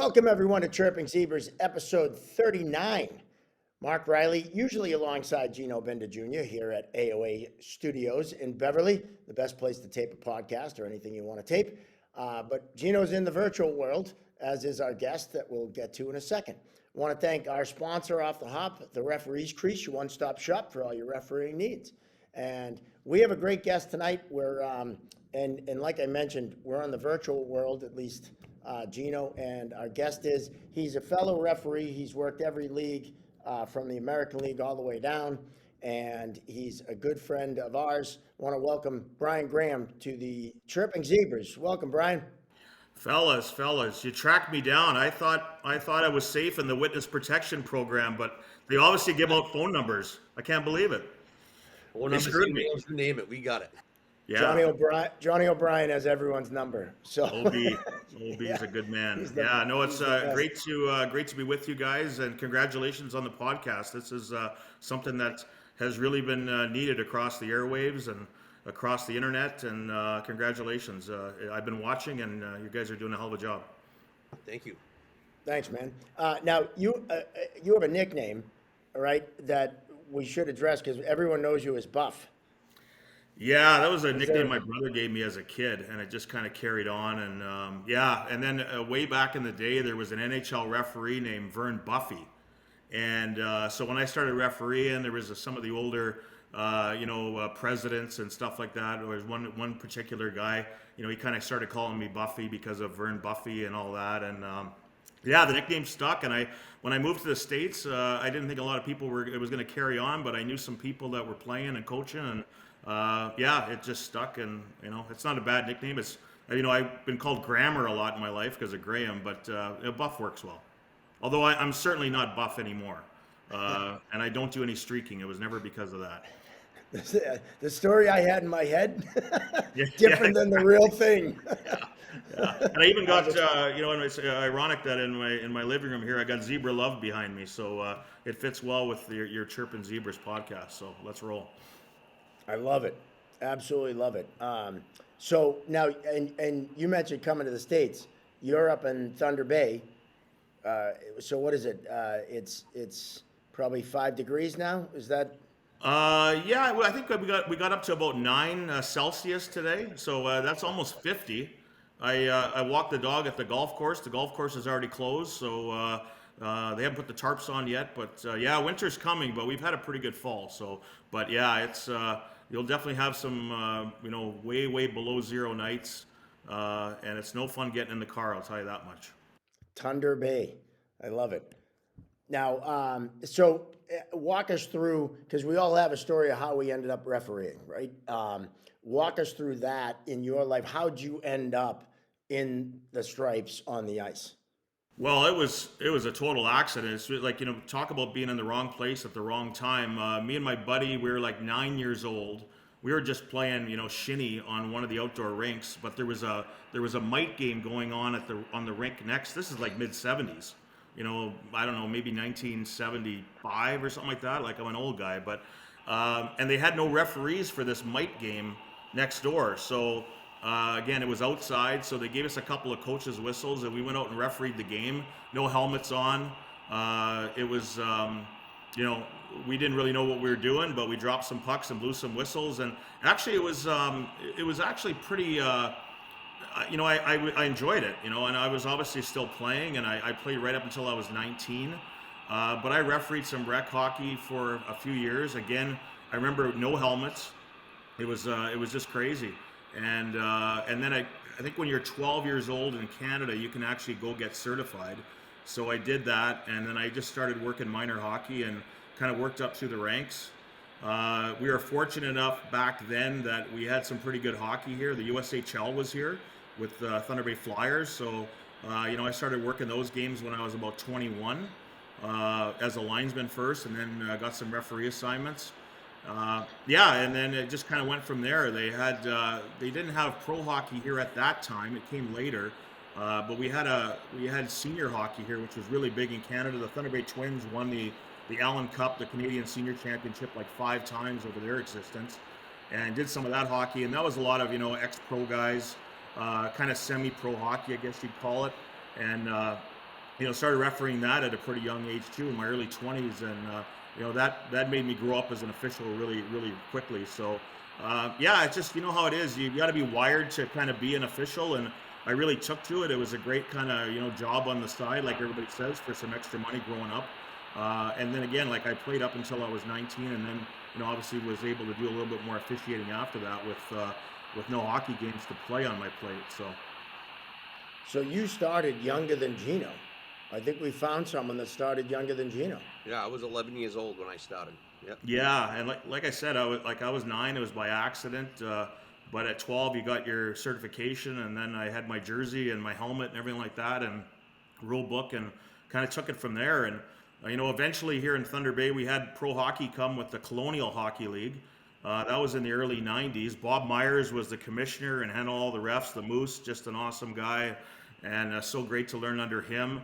Welcome, everyone, to Chirping Zebras, episode 39. Mark Riley, usually alongside Gino Benda Jr. here at AOA Studios in Beverly, the best place to tape a podcast or anything you want to tape. But Gino's in the virtual world, as is our guest that we'll get to in a second. I want to thank our sponsor off the hop, the Referees Crease, your one-stop shop for all your refereeing needs. And we have a great guest tonight. And like I mentioned, we're on the virtual world, at least Gino, and our guest he's a fellow referee. He's worked every league from the American League all the way down, and he's a good friend of ours. I want to welcome Bryan Graham to the Chirping Zebras. Welcome, Bryan. Fellas, you tracked me down. I thought I was safe in the witness protection program, but they obviously give out phone numbers. I can't believe it. Phone They numbers, screwed me. emails, you name it, we got it. Yeah. Johnny O'Brien has everyone's number. So OB is a good man. It's great to be with you guys, and congratulations on the podcast. This is something that has really been needed across the airwaves and across the internet, and congratulations. I've been watching, and you guys are doing a hell of a job. Thank you. Thanks, man. Now you have a nickname, all right, that we should address because everyone knows you as Buff. Yeah, that was a nickname my brother gave me as a kid, and it just kind of carried on. And and then way back in the day, there was an NHL referee named Vern Buffy, and so when I started refereeing, there was some of the older, presidents and stuff like that. There was one particular guy, he kind of started calling me Buffy because of Vern Buffy and all that, and the nickname stuck. And when I moved to the States, I didn't think a lot of people it was going to carry on, but I knew some people that were playing and coaching, and it just stuck. And it's not a bad nickname. It's I've been called Grammar a lot in my life because of Graham, but Buff works well. Although I'm certainly not buff anymore, and I don't do any streaking. It was never because of that. The story I had in my head, different than the real thing. Yeah. And I even got, it's ironic that in my living room here, I got Zebra Love behind me. So it fits well with your Chirping Zebras podcast. So let's roll. I love it. Absolutely love it. So now, and you mentioned coming to the States. You're up in Thunder Bay. So what is it? It's probably 5 degrees now. Is that? Well, I think we got up to about 9 Celsius today. So that's almost 50. I walked the dog at the golf course. The golf course is already closed, so they haven't put the tarps on yet. But winter's coming. But we've had a pretty good fall. So, but it's you'll definitely have some way below zero nights, and it's no fun getting in the car. I'll tell you that much. Thunder Bay, I love it. Now, so walk us through, because we all have a story of how we ended up refereeing, right? Walk us through that in your life. How'd you end up in the stripes on the ice? Well, it was a total accident. It's like, talk about being in the wrong place at the wrong time. Me and my buddy, we were like 9 years old. We were just playing, shinny on one of the outdoor rinks, but there was a mite game going on on the rink next. This is like mid 70s. I don't know, maybe 1975 or something like that. Like, I'm an old guy, but and they had no referees for this mite game next door. So again, it was outside, so they gave us a couple of coaches' whistles, and we went out and refereed the game. No helmets on. It was, we didn't really know what we were doing, but we dropped some pucks and blew some whistles. And actually, it was actually pretty. I enjoyed it, and I was obviously still playing, and I played right up until I was 19. But I refereed some rec hockey for a few years. Again, I remember no helmets. It was just crazy. And then I think when you're 12 years old in Canada, you can actually go get certified. So I did that, and then I just started working minor hockey and kind of worked up through the ranks. We were fortunate enough back then that we had some pretty good hockey here. The USHL was here with Thunder Bay Flyers. So, I started working those games when I was about 21 as a linesman first, and then got some referee assignments. And then it just kind of went from there. They didn't have pro hockey here at that time. It came later, but we had senior hockey here, which was really big in Canada. The Thunder Bay Twins won the Allen Cup, the Canadian Senior Championship, like 5 times over their existence, and did some of that hockey. And that was a lot of ex-pro guys, kind of semi-pro hockey, I guess you'd call it. And started refereeing that at a pretty young age too, in my early 20s, and that made me grow up as an official really, really quickly. So, yeah, it's just how it is. You got to be wired to kind of be an official, and I really took to it. It was a great kind of job on the side, like everybody says, for some extra money growing up. And then again, like I played up until I was 19, and then obviously was able to do a little bit more officiating after that with no hockey games to play on my plate. So you started younger than Gino. I think we found someone that started younger than Gino. Yeah, I was 11 years old when I started. Yep. Yeah, and like I said, I was 9. It was by accident. But at 12, you got your certification, and then I had my jersey and my helmet and everything like that, and rule book, and kind of took it from there. And eventually here in Thunder Bay, we had pro hockey come with the Colonial Hockey League. That was in the early 90s. Bob Myers was the commissioner and handled all the refs. The Moose, just an awesome guy, and so great to learn under him.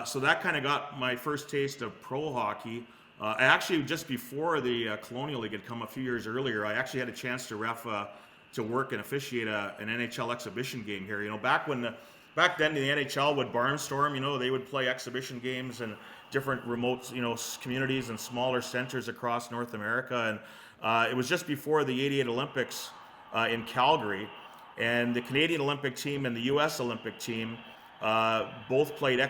So that kind of got my first taste of pro hockey. I actually, just before the Colonial League had come a few years earlier, I actually had a chance to to work and officiate an NHL exhibition game here. Back then the NHL would barnstorm. They would play exhibition games in different remote, communities and smaller centers across North America. And it was just before the '88 Olympics in Calgary, and the Canadian Olympic team and the U.S. Olympic team both played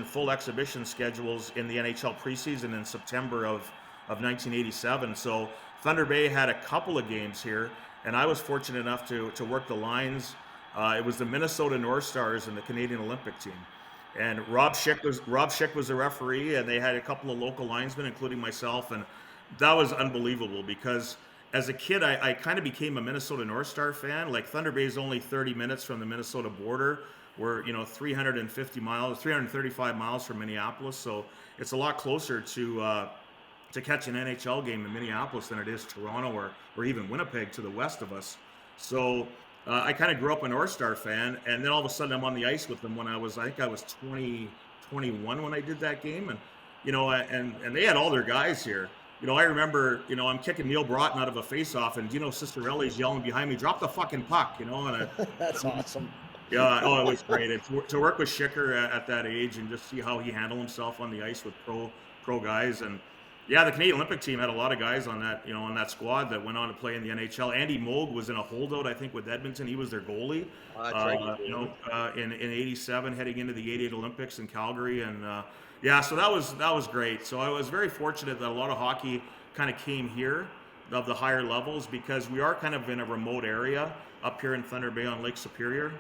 full exhibition schedules in the NHL preseason in September of 1987. So Thunder Bay had a couple of games here, and I was fortunate enough to work the lines. It was the Minnesota North Stars and the Canadian Olympic team. And Rob Schick was the referee, and they had a couple of local linesmen, including myself, and that was unbelievable because as a kid, I kind of became a Minnesota North Star fan. Like Thunder Bay is only 30 minutes from the Minnesota border. We're 335 miles from Minneapolis, so it's a lot closer to catch an NHL game in Minneapolis than it is Toronto or even Winnipeg to the west of us. So I kind of grew up a North Star fan, and then all of a sudden I'm on the ice with them when I think I was 21 when I did that game, and and they had all their guys here. I remember, I'm kicking Neil Broughton out of a face-off, and Dino Cicerelli's yelling behind me, "Drop the fucking puck!" And That's awesome. yeah, oh, it was great. To work with Schicker at that age and just see how he handled himself on the ice with pro guys. And yeah, the Canadian Olympic team had a lot of guys on that squad that went on to play in the NHL. Andy Moog was in a holdout, I think, with Edmonton. He was their goalie. That's right. In '87, heading into the '88 Olympics in Calgary, and yeah, so that was great. So I was very fortunate that a lot of hockey kind of came here, of the higher levels, because we are kind of in a remote area up here in Thunder Bay on Lake Superior.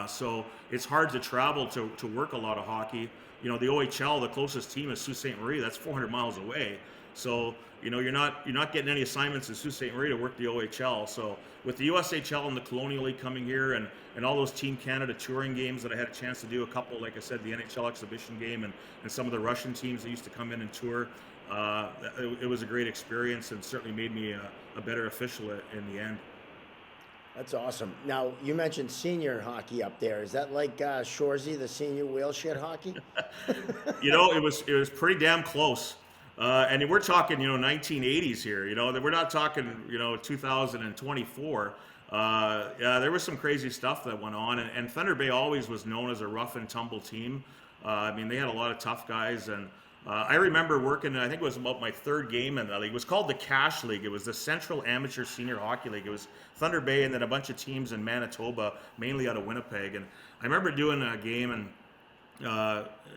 So it's hard to travel to work a lot of hockey. The OHL, the closest team is Sault Ste. Marie. That's 400 miles away. So you're not getting any assignments in Sault Ste. Marie to work the OHL. So with the USHL and the Colonial League coming here, and all those Team Canada touring games that I had a chance to do, a couple, like I said, the NHL exhibition game, and some of the Russian teams that used to come in and tour, it was a great experience, and certainly made me a better official in the end. That's awesome. Now, you mentioned senior hockey up there. Is that like Shoresy, the senior whale shit hockey? It was pretty damn close. And we're talking, 1980s here. We're not talking, 2024. Yeah, there was some crazy stuff that went on, and Thunder Bay always was known as a rough and tumble team. They had a lot of tough guys, and I remember working, I think it was about my third game in the league. It was called the Cash League. It was the Central Amateur Senior Hockey League. It was Thunder Bay and then a bunch of teams in Manitoba, mainly out of Winnipeg. And I remember doing a game, and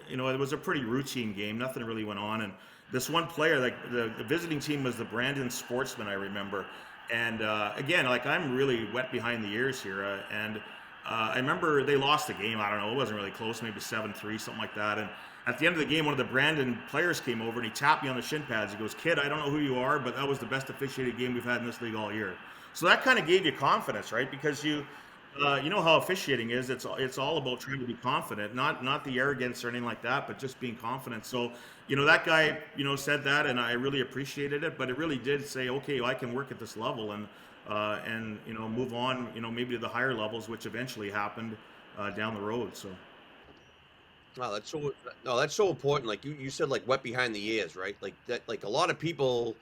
it was a pretty routine game. Nothing really went on. And this one player, like the visiting team was the Brandon Sportsmen, I remember. And again, like I'm really wet behind the ears here. I remember they lost the game. I don't know. It wasn't really close, maybe 7-3, something like that. And at the end of the game, one of the Brandon players came over and he tapped me on the shin pads. He goes, "Kid, I don't know who you are, but that was the best officiated game we've had in this league all year." So that kind of gave you confidence, right? Because you know how officiating is. It's all about trying to be confident, not the arrogance or anything like that, but just being confident. So that guy said that, and I really appreciated it. But it really did say, okay, well, I can work at this level and move on, maybe to the higher levels, which eventually happened down the road. So. Wow, that's so important. Like you said, like wet behind the ears, right? Like that, like a lot of people,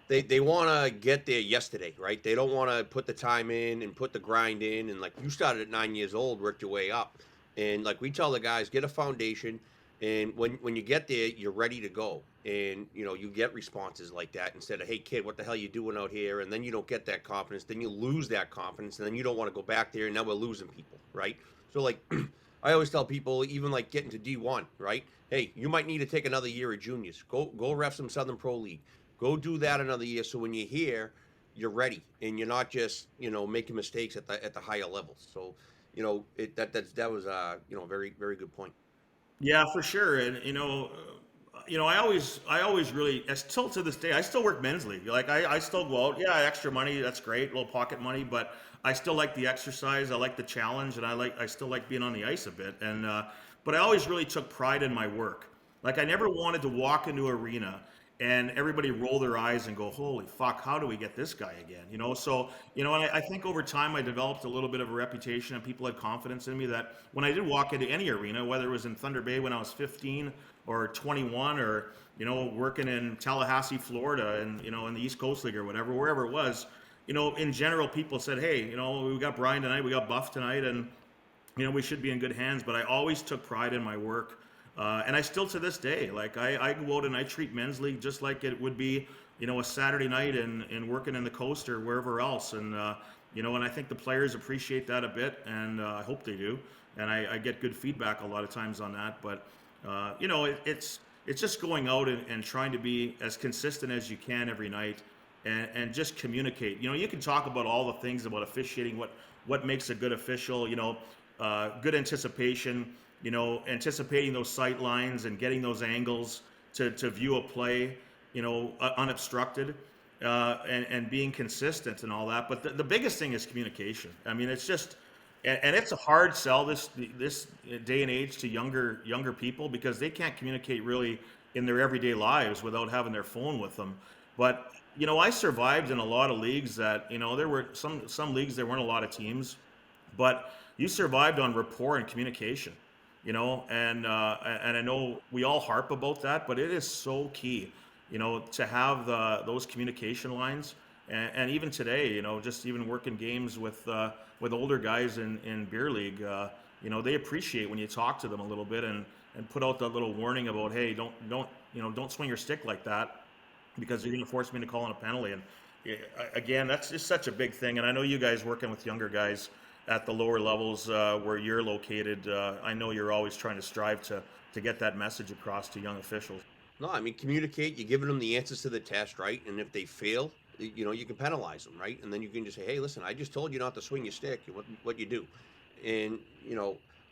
they want to get there yesterday, right? They don't want to put the time in and put the grind in. And like you started at 9 years old, worked your way up. And like we tell the guys, get a foundation, And when you get there, you're ready to go, and you get responses like that instead of, "Hey kid, what the hell you doing out here?" And then you don't get that confidence, then you lose that confidence, and then you don't want to go back there, and now we're losing people, right? So like, I always tell people, even like getting to D1, right? Hey, you might need to take another year of juniors. Go ref some Southern Pro League. Go do that another year, so when you're here, you're ready, and you're not just making mistakes at the higher levels. So that was a very very good point. Yeah, for sure. And I always really, still to this day, I still work men's league. Like I still go out. Yeah, extra money, that's great, a little pocket money, but I still like the exercise. I like the challenge, and I still like being on the ice a bit. And but I always really took pride in my work. Like I never wanted to walk into an arena and everybody roll their eyes and go, "Holy fuck, how do we get this guy again?" So and I think over time I developed a little bit of a reputation, and people had confidence in me that when I did walk into any arena, whether it was in Thunder Bay when I was 15 or 21, or working in Tallahassee, Florida, and in the East Coast League or whatever, wherever it was, in general, people said, "Hey, we got Bryan tonight, we got Buff tonight, and we should be in good hands." But I always took pride in my work. And I still to this day, like I go out and I treat men's league just like it would be, a Saturday night and working in the coast or wherever else. And, and I think the players appreciate that a bit, and I hope they do. And I get good feedback a lot of times on that. But, it's just going out and trying to be as consistent as you can every night, and just communicate. You can talk about all the things about officiating, what makes a good official, good anticipation, anticipating those sight lines and getting those angles to view a play, unobstructed, and being consistent and all that. But the biggest thing is communication. I mean, it's just, and it's a hard sell this day and age to younger people, because they can't communicate really in their everyday lives without having their phone with them. But I survived in a lot of leagues that there were some leagues there weren't a lot of teams, but you survived on rapport and communication, and I know we all harp about that, but it is so key, to have those communication lines. And even today, just even working games with older guys in beer league, they appreciate when you talk to them a little bit, and put out that little warning about, "Hey, don't swing your stick like that, because you're going to force me to call in a penalty." And again, that's just such a big thing. And I know you guys working with younger guys at the lower levels, where you're located, I know you're always trying to strive to get that message across to young officials. No, I mean, communicate. You're giving them the answers to the test, right? And if they fail, you can penalize them, right? And then you can just say, "Hey, listen, I just told you not to swing your stick. What you do?" And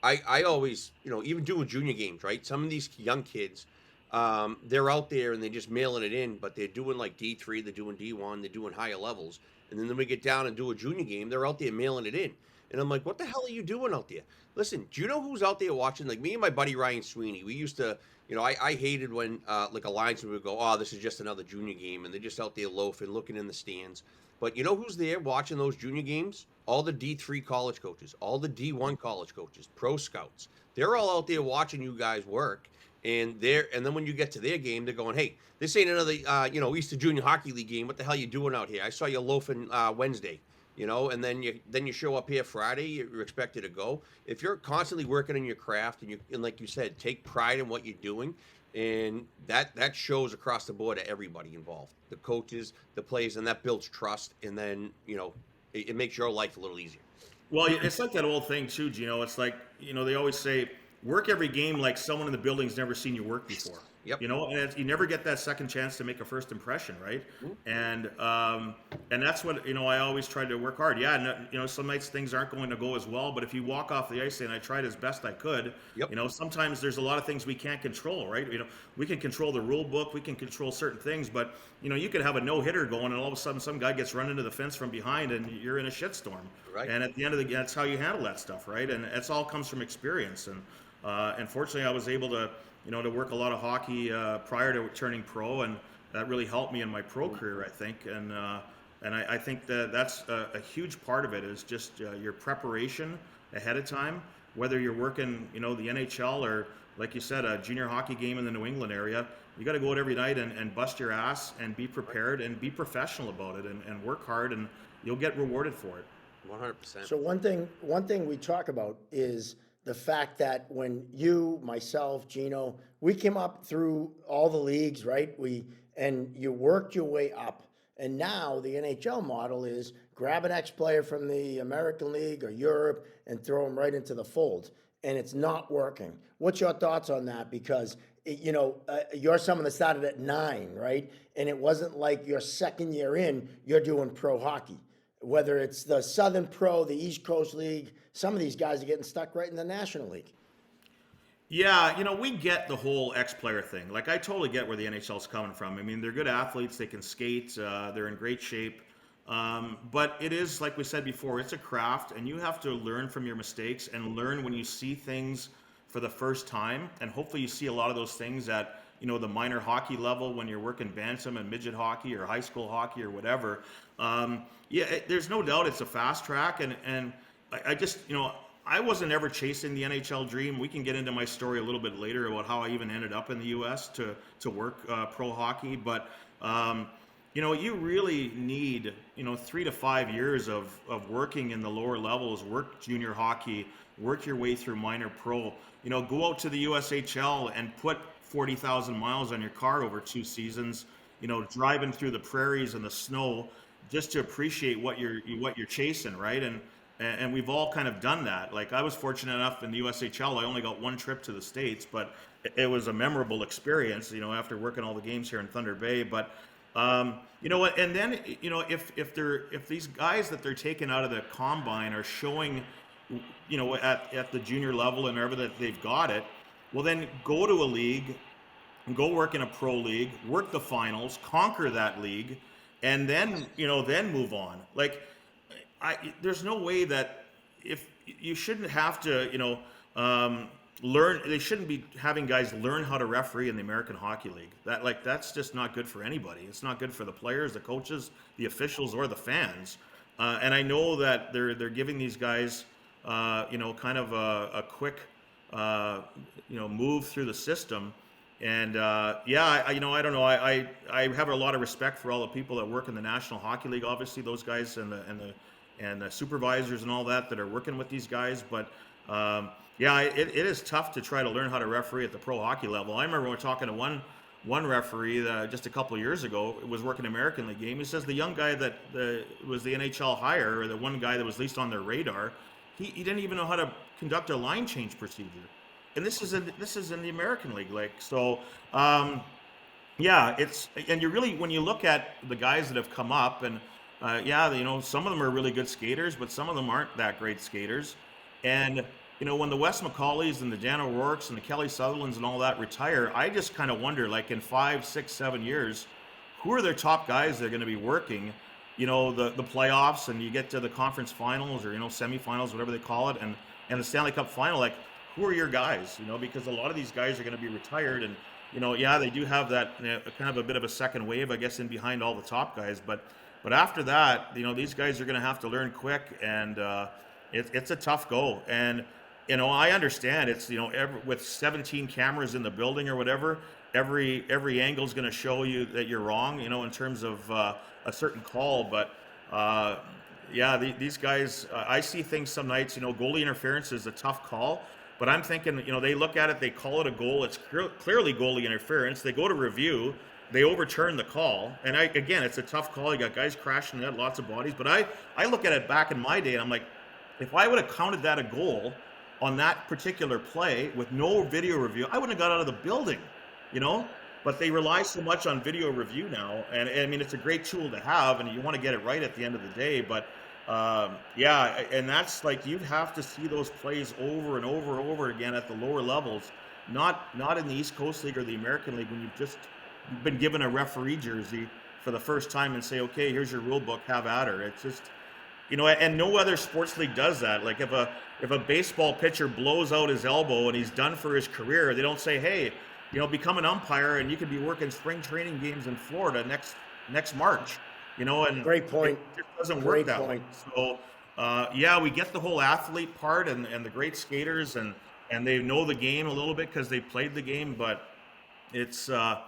I always, even doing junior games, right? Some of these young kids, they're out there and they're just mailing it in, but they're doing like D3, they're doing D1, they're doing higher levels, and then we get down and do a junior game, they're out there mailing it in. And I'm like, "What the hell are you doing out there? Listen, do you know who's out there watching?" Like me and my buddy Ryan Sweeney, we used to, I hated when like a linesman would go, "Oh, this is just another junior game," and they're just out there loafing, looking in the stands. But you know who's there watching those junior games? All the D3 college coaches, all the D1 college coaches, pro scouts. They're all out there watching you guys work. And then when you get to their game, they're going, "Hey, this ain't another Easter Junior Hockey League game. What the hell you doing out here? I saw you loafing Wednesday." And then you show up here Friday, you're expected to go. If you're constantly working on your craft, and like you said, take pride in what you're doing, and that shows across the board to everybody involved, the coaches, the players, and that builds trust, and then it makes your life a little easier. Well, it's like that old thing too, Gino. It's like, they always say, work every game like someone in the building's never seen you work before. Yep. And you never get that second chance to make a first impression, right? Mhm. And that's what I always try to work hard. Yeah, some nights things aren't going to go as well, but if you walk off the ice saying, "I tried as best I could," Yep. sometimes there's a lot of things we can't control, right? We can control the rule book, we can control certain things, but you could have a no hitter going, and all of a sudden some guy gets run into the fence from behind, and you're in a shitstorm. Right. And at the end of the game, that's how you handle that stuff, right? And it's all comes from experience. And fortunately, I was able to to work a lot of hockey prior to turning pro, and that really helped me in my pro career, I think. And I think that's a huge part of it, is just your preparation ahead of time, whether you're working the NHL, or like you said, a junior hockey game in the New England area. You got to go out every night and bust your ass and be prepared and be professional about it, and work hard, and you'll get rewarded for it. 100%. So one thing we talk about is the fact that when you, myself, Gino, we came up through all the leagues, right? And you worked your way up. And now the NHL model is grab an ex-player from the American League or Europe and throw them right into the fold. And it's not working. What's your thoughts on that? Because, you're someone that started at 9, right? And it wasn't like your second year in, you're doing pro hockey. Whether it's the Southern Pro, the East Coast League, some of these guys are getting stuck right in the National League. Yeah, we get the whole ex-player thing. Like, I totally get where the NHL's coming from. I mean, they're good athletes. They can skate. They're in great shape. But it is, like we said before, it's a craft, and you have to learn from your mistakes and learn when you see things for the first time. And hopefully you see a lot of those things at, the minor hockey level when you're working bantam and midget hockey or high school hockey or whatever. There's no doubt it's a fast track. And I just, I wasn't ever chasing the NHL dream. We can get into my story a little bit later about how I even ended up in the U.S. to work pro hockey. But, you really need, 3 to 5 years of working in the lower levels, work junior hockey, work your way through minor pro. Go out to the USHL and put 40,000 miles on your car over 2 seasons, driving through the prairies and the snow just to appreciate what you're chasing, right? And we've all kind of done that. Like, I was fortunate enough in the USHL, I only got 1 trip to the States, but it was a memorable experience, after working all the games here in Thunder Bay. But, what, and then, if these guys that they're taking out of the combine are showing, at the junior level and wherever that they've got it, well, then go to a league and go work in a pro league, work the finals, conquer that league, and then, then move on. Like, there's no way that if you shouldn't have to, learn, they shouldn't be having guys learn how to referee in the American Hockey League. That's just not good for anybody. It's not good for the players, the coaches, the officials, or the fans. And I know that they're giving these guys, kind of a quick, move through the system. And I don't know. I have a lot of respect for all the people that work in the National Hockey League. Obviously, those guys and the supervisors and all that are working with these guys. But it is tough to try to learn how to referee at the pro hockey level. I remember we were talking to one referee just a couple of years ago. It was working American League game. He says the young guy that was the NHL hire, or the one guy that was least on their radar, he didn't even know how to conduct a line change procedure. And this is in the American League, so. It's, and you really, when you look at the guys that have come up, and some of them are really good skaters, but some of them aren't that great skaters. And when the Wes McCaulays and the Dan O'Rourke's and the Kelly Sutherlands and all that retire, I just kind of wonder, like, in 5, 6, 7 years, who are their top guys they're going to be working? The playoffs, and you get to the conference finals or semifinals, whatever they call it, and the Stanley Cup final. Like, who are your guys? Because a lot of these guys are going to be retired, and they do have that kind of a bit of a second wave, I guess, in behind all the top guys. But after that, these guys are going to have to learn quick, and it's a tough go. And I understand it's with 17 cameras in the building or whatever, every angle is going to show you that you're wrong, in terms of a certain call. But these guys, I see things some nights. Goalie interference is a tough call. But I'm thinking, they look at it, they call it a goal. It's clearly goalie interference. They go to review, they overturn the call. And again, it's a tough call. You got guys crashing in it, lots of bodies. But I look at it back in my day, and I'm like, if I would have counted that a goal on that particular play with no video review, I wouldn't have got out of the building, But they rely so much on video review now. And I mean, it's a great tool to have, and you want to get it right at the end of the day. But and that's like, you have to see those plays over and over and over again at the lower levels, not in the East Coast League or the American League, when you've just been given a referee jersey for the first time and say, okay, here's your rule book, have at her. It's just, and no other sports league does that. Like, if a baseball pitcher blows out his elbow and he's done for his career, they don't say, hey, become an umpire and you could be working spring training games in Florida next March. And great point. It just doesn't work that way. So, we get the whole athlete part and the great skaters, and they know the game a little bit because they played the game, but it's a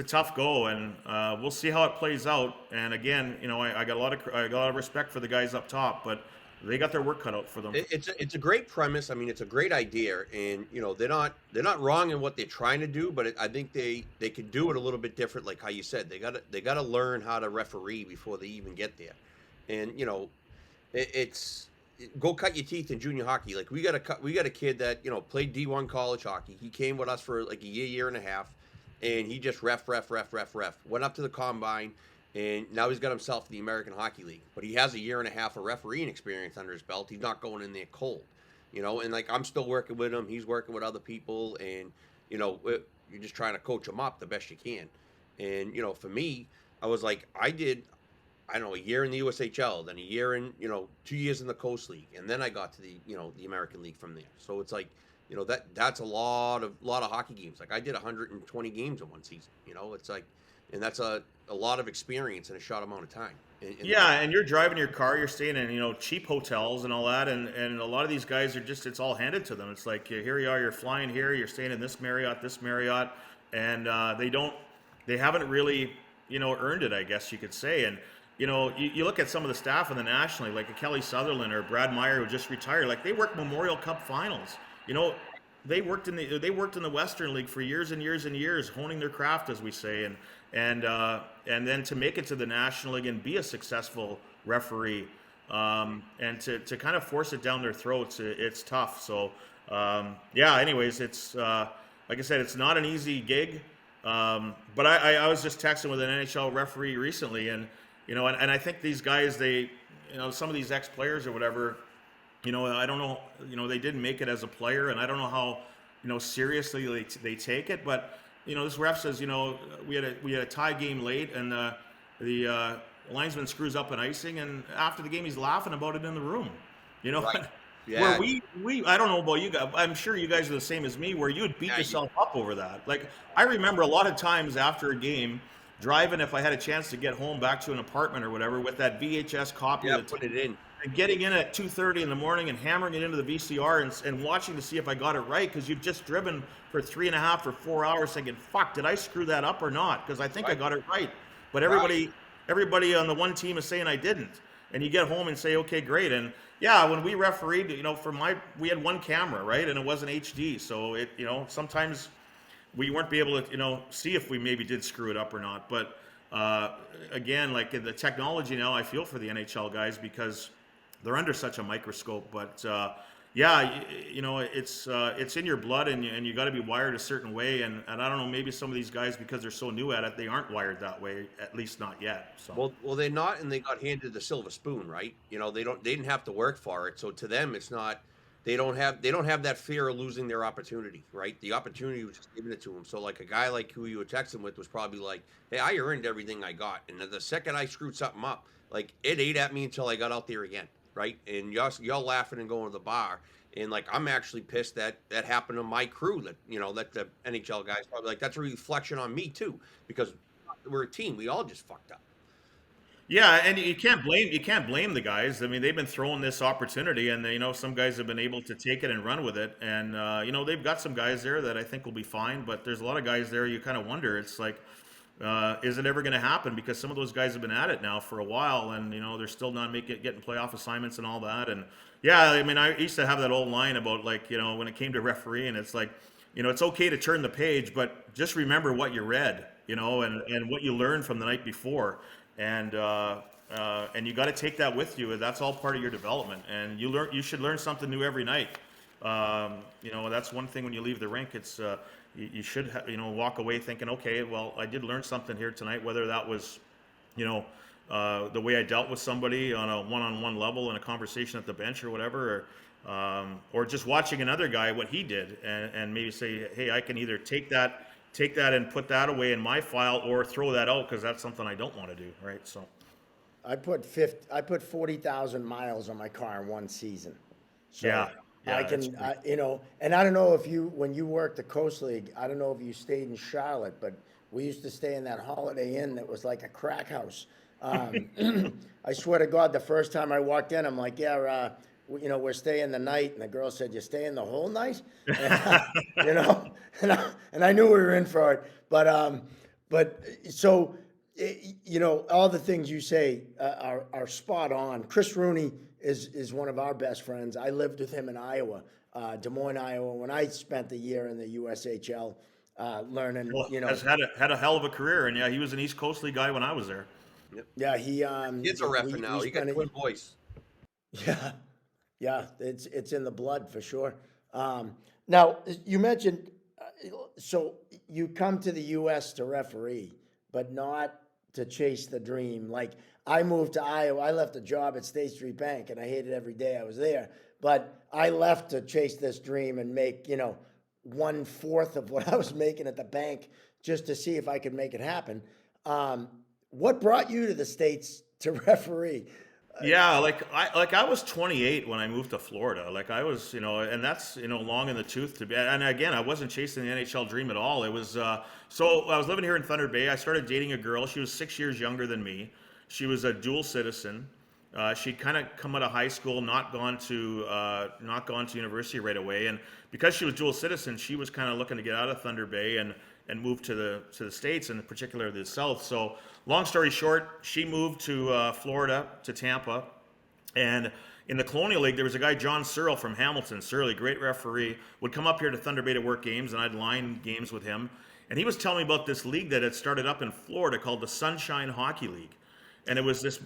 tough go, and we'll see how it plays out. And again, I got a lot of respect for the guys up top, but they got their work cut out for them. It's a great premise. I mean, it's a great idea, and they're not wrong in what they're trying to do, but I think they could do it a little bit different. Like how you said, they gotta learn how to referee before they even get there, and it's go cut your teeth in junior hockey. Like we got a kid that played D1 college hockey. He came with us for like a year and a half, and he just ref. Went up to the combine, and now he's got himself in the American Hockey League. But he has a year and a half of refereeing experience under his belt. He's not going in there cold, And like I'm still working with him. He's working with other people, and you're just trying to coach him up the best you can. And for me, I was like, I don't know, a year in the USHL, then a year in, 2 years in the Coast League, and then I got to the American League from there. So it's like, that's a lot of hockey games. Like I did 120 games in one season. It's like, and that's a lot of experience in a short amount of time. Yeah, and you're driving your car, you're staying in cheap hotels and all that, and a lot of these guys are just, it's all handed to them. It's like, here you are, you're flying here, you're staying in this Marriott, and they haven't really earned it, I guess you could say. And you look at some of the staff in the National League, like a Kelly Sutherland or Brad Meyer, who just retired. Like they worked Memorial Cup finals. They worked in the Western League for years and years and years, honing their craft, as we say, and then to make it to the National League and be a successful referee, and to kind of force it down their throats, it's tough. So yeah. Anyways, it's like I said, it's not an easy gig. But I was just texting with an NHL referee recently, and I think these guys, they, some of these ex-players or whatever, I don't know, they didn't make it as a player, and I don't know how, seriously they take it. But, this ref says, we had a tie game late, and the linesman screws up an icing, and after the game, he's laughing about it in the room, Right. Where Yeah. we I don't know about you guys. I'm sure you guys are the same as me, where you would beat Yeah. yourself up over that. Like I remember a lot of times after a game, driving, if I had a chance to get home back to an apartment or whatever, with that VHS copy Yeah. of the Put it in. and getting in at 2:30 in the morning and hammering it into the VCR and watching to see if I got it right, because you've just driven for 3.5 or 4 hours thinking, fuck, did I screw that up or not? Because I think I Right. got it right. But Right. everybody on the one team is saying I didn't. And you get home and say, okay, great. And yeah, when we refereed, we had one camera, right? And it wasn't HD. So sometimes we weren't be able to, see if we maybe did screw it up or not. But again, like the technology now, I feel for the NHL guys, because they're under such a microscope. But yeah, it's in your blood, and you got to be wired a certain way. And I don't know, maybe some of these guys, because they're so new at it, they aren't wired that way, at least not yet. So Well, they're not, and they got handed the silver spoon, right? They didn't have to work for it, so to them, it's not. They don't have that fear of losing their opportunity, right? The opportunity was just given it to them. So like a guy like who you were texting with was probably like, "Hey, I earned everything I got," and the second I screwed something up, like it ate at me until I got out there again, right? And y'all laughing and going to the bar, and like I'm actually pissed that happened to my crew. That the NHL guys probably like that's a reflection on me too, because we're a team. We all just fucked up. yeah, and you can't blame the guys. I mean, they've been thrown this opportunity, and some guys have been able to take it and run with it. And they've got some guys there that I think will be fine, but there's a lot of guys there you kind of wonder. It's like, is it ever going to happen? Because some of those guys have been at it now for a while, and they're still not getting playoff assignments and all that. And yeah, I mean, I used to have that old line about, like, when it came to refereeing, it's like, it's okay to turn the page, but just remember what you read, and what you learned from the night before. And you got to take that with you. That's all part of your development, and you should learn something new every night. That's one thing when you leave the rink. It's you should walk away thinking, okay, well, I did learn something here tonight, whether that was the way I dealt with somebody on a one-on-one level in a conversation at the bench or whatever, or just watching another guy, what he did, and maybe say, hey, I can either take that and put that away in my file, or throw that out because that's something I don't want to do, right? So I put 40,000 miles on my car in one season. So yeah, I that's can, and I don't know if when you worked the Coast League, I don't know if you stayed in Charlotte, but we used to stay in that Holiday Inn that was like a crack house. I swear to God, the first time I walked in, I'm like, yeah, we're staying the night. And the girl said, you're staying the whole night? And, and I knew we were in for it. But so All the things you say are spot on. Chris Rooney is one of our best friends. I lived with him in Iowa, Des Moines, Iowa, when I spent the year in the USHL learning. Well, has had a hell of a career, and yeah, he was an East Coast League guy when I was there. Yep. Yeah, he Kids are reffing we now. You got spent it. twin boys. Yeah, yeah, it's in the blood for sure. Now you mentioned, so you come to the U.S. to referee, but not to chase the dream. Like I moved to Iowa, I left a job at State Street Bank, and I hated every day I was there. But I left to chase this dream and make 1/4 of what I was making at the bank just to see if I could make it happen. What brought you to the States to referee? Yeah, I was 28 when I moved to Florida. Like I was, and that's long in the tooth to be. And again, I wasn't chasing the NHL dream at all. It was so I was living here in Thunder Bay. I started dating a girl. She was 6 years younger than me. She was a dual citizen. She'd kind of come out of high school, not gone to university right away, and because she was dual citizen, she was kind of looking to get out of Thunder Bay and move to the States, and in particular the South. So long story short, she moved to Florida, to Tampa, and in the Colonial League, there was a guy, John Searle from Hamilton. Surly, great referee, would come up here to Thunder Bay to work games, and I'd line games with him. And he was telling me about this league that had started up in Florida called the Sunshine Hockey League. And it was this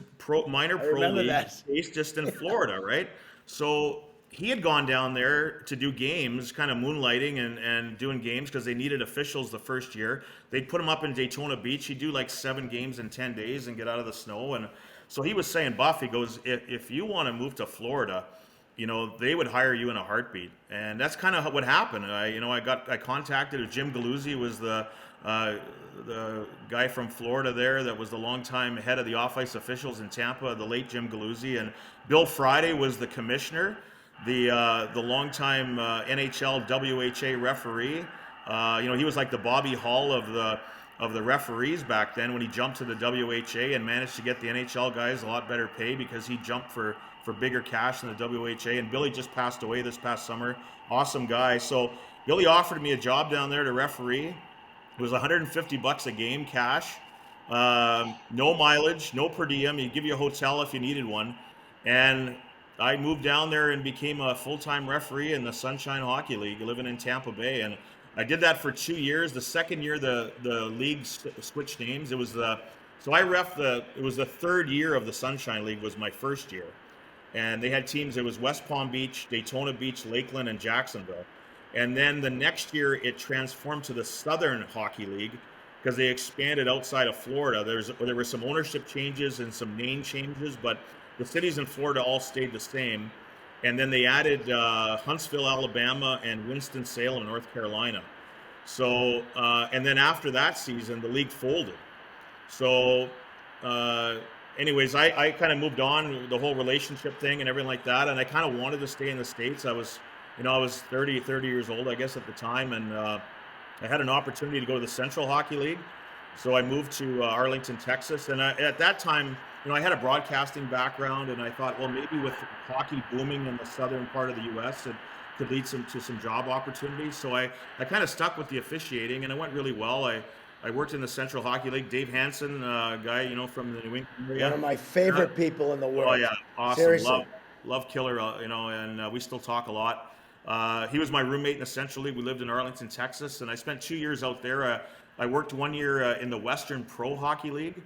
minor pro league based just in Florida, right? So he had gone down there to do games, kind of moonlighting and doing games because they needed officials the first year. They'd put him up in Daytona Beach. He'd do like 7 games in 10 days and get out of the snow. And so he was saying, Buff, he goes, if you want to move to Florida, they would hire you in a heartbeat. And that's kind of what happened. I contacted Jim Galuzzi, was the guy from Florida there that was the longtime head of the off-ice officials in Tampa, the late Jim Galuzzi, and Bill Friday was the commissioner, the longtime NHL WHA referee. He was like the Bobby Hall of the referees back then when he jumped to the WHA and managed to get the NHL guys a lot better pay because he jumped for bigger cash than the WHA. And Billy just passed away this past summer. Awesome guy. So Billy offered me a job down there to referee. It was $150 a game cash, no mileage, no per diem. He'd give you a hotel if you needed one. And I moved down there and became a full-time referee in the Sunshine Hockey League, living in Tampa Bay. And I did that for 2 years. The second year, the league switched names. It was the 3rd year of the Sunshine League was my first year. And they had teams. It was West Palm Beach, Daytona Beach, Lakeland, and Jacksonville. And then the next year, it transformed to the Southern Hockey League because they expanded outside of Florida. There were some ownership changes and some name changes, but the cities in Florida all stayed the same. And then they added Huntsville, Alabama, and Winston-Salem, North Carolina. So, and then after that season, the league folded. So, anyways, I kind of moved on, the whole relationship thing and everything like that, and I kind of wanted to stay in the States. I was 30 years old, I guess, at the time, and I had an opportunity to go to the Central Hockey League. So I moved to Arlington, Texas, and at that time, I had a broadcasting background, and I thought, well, maybe with hockey booming in the southern part of the U.S., it could lead to some job opportunities. So I kind of stuck with the officiating, and it went really well. I worked in the Central Hockey League. Dave Hansen, guy, from the New England area. One of my favorite people in the world. Oh, yeah, awesome. Seriously. Love killer, and we still talk a lot. He was my roommate in the Central League. We lived in Arlington, Texas, and I spent 2 years out there. I worked 1 year in the Western Pro Hockey League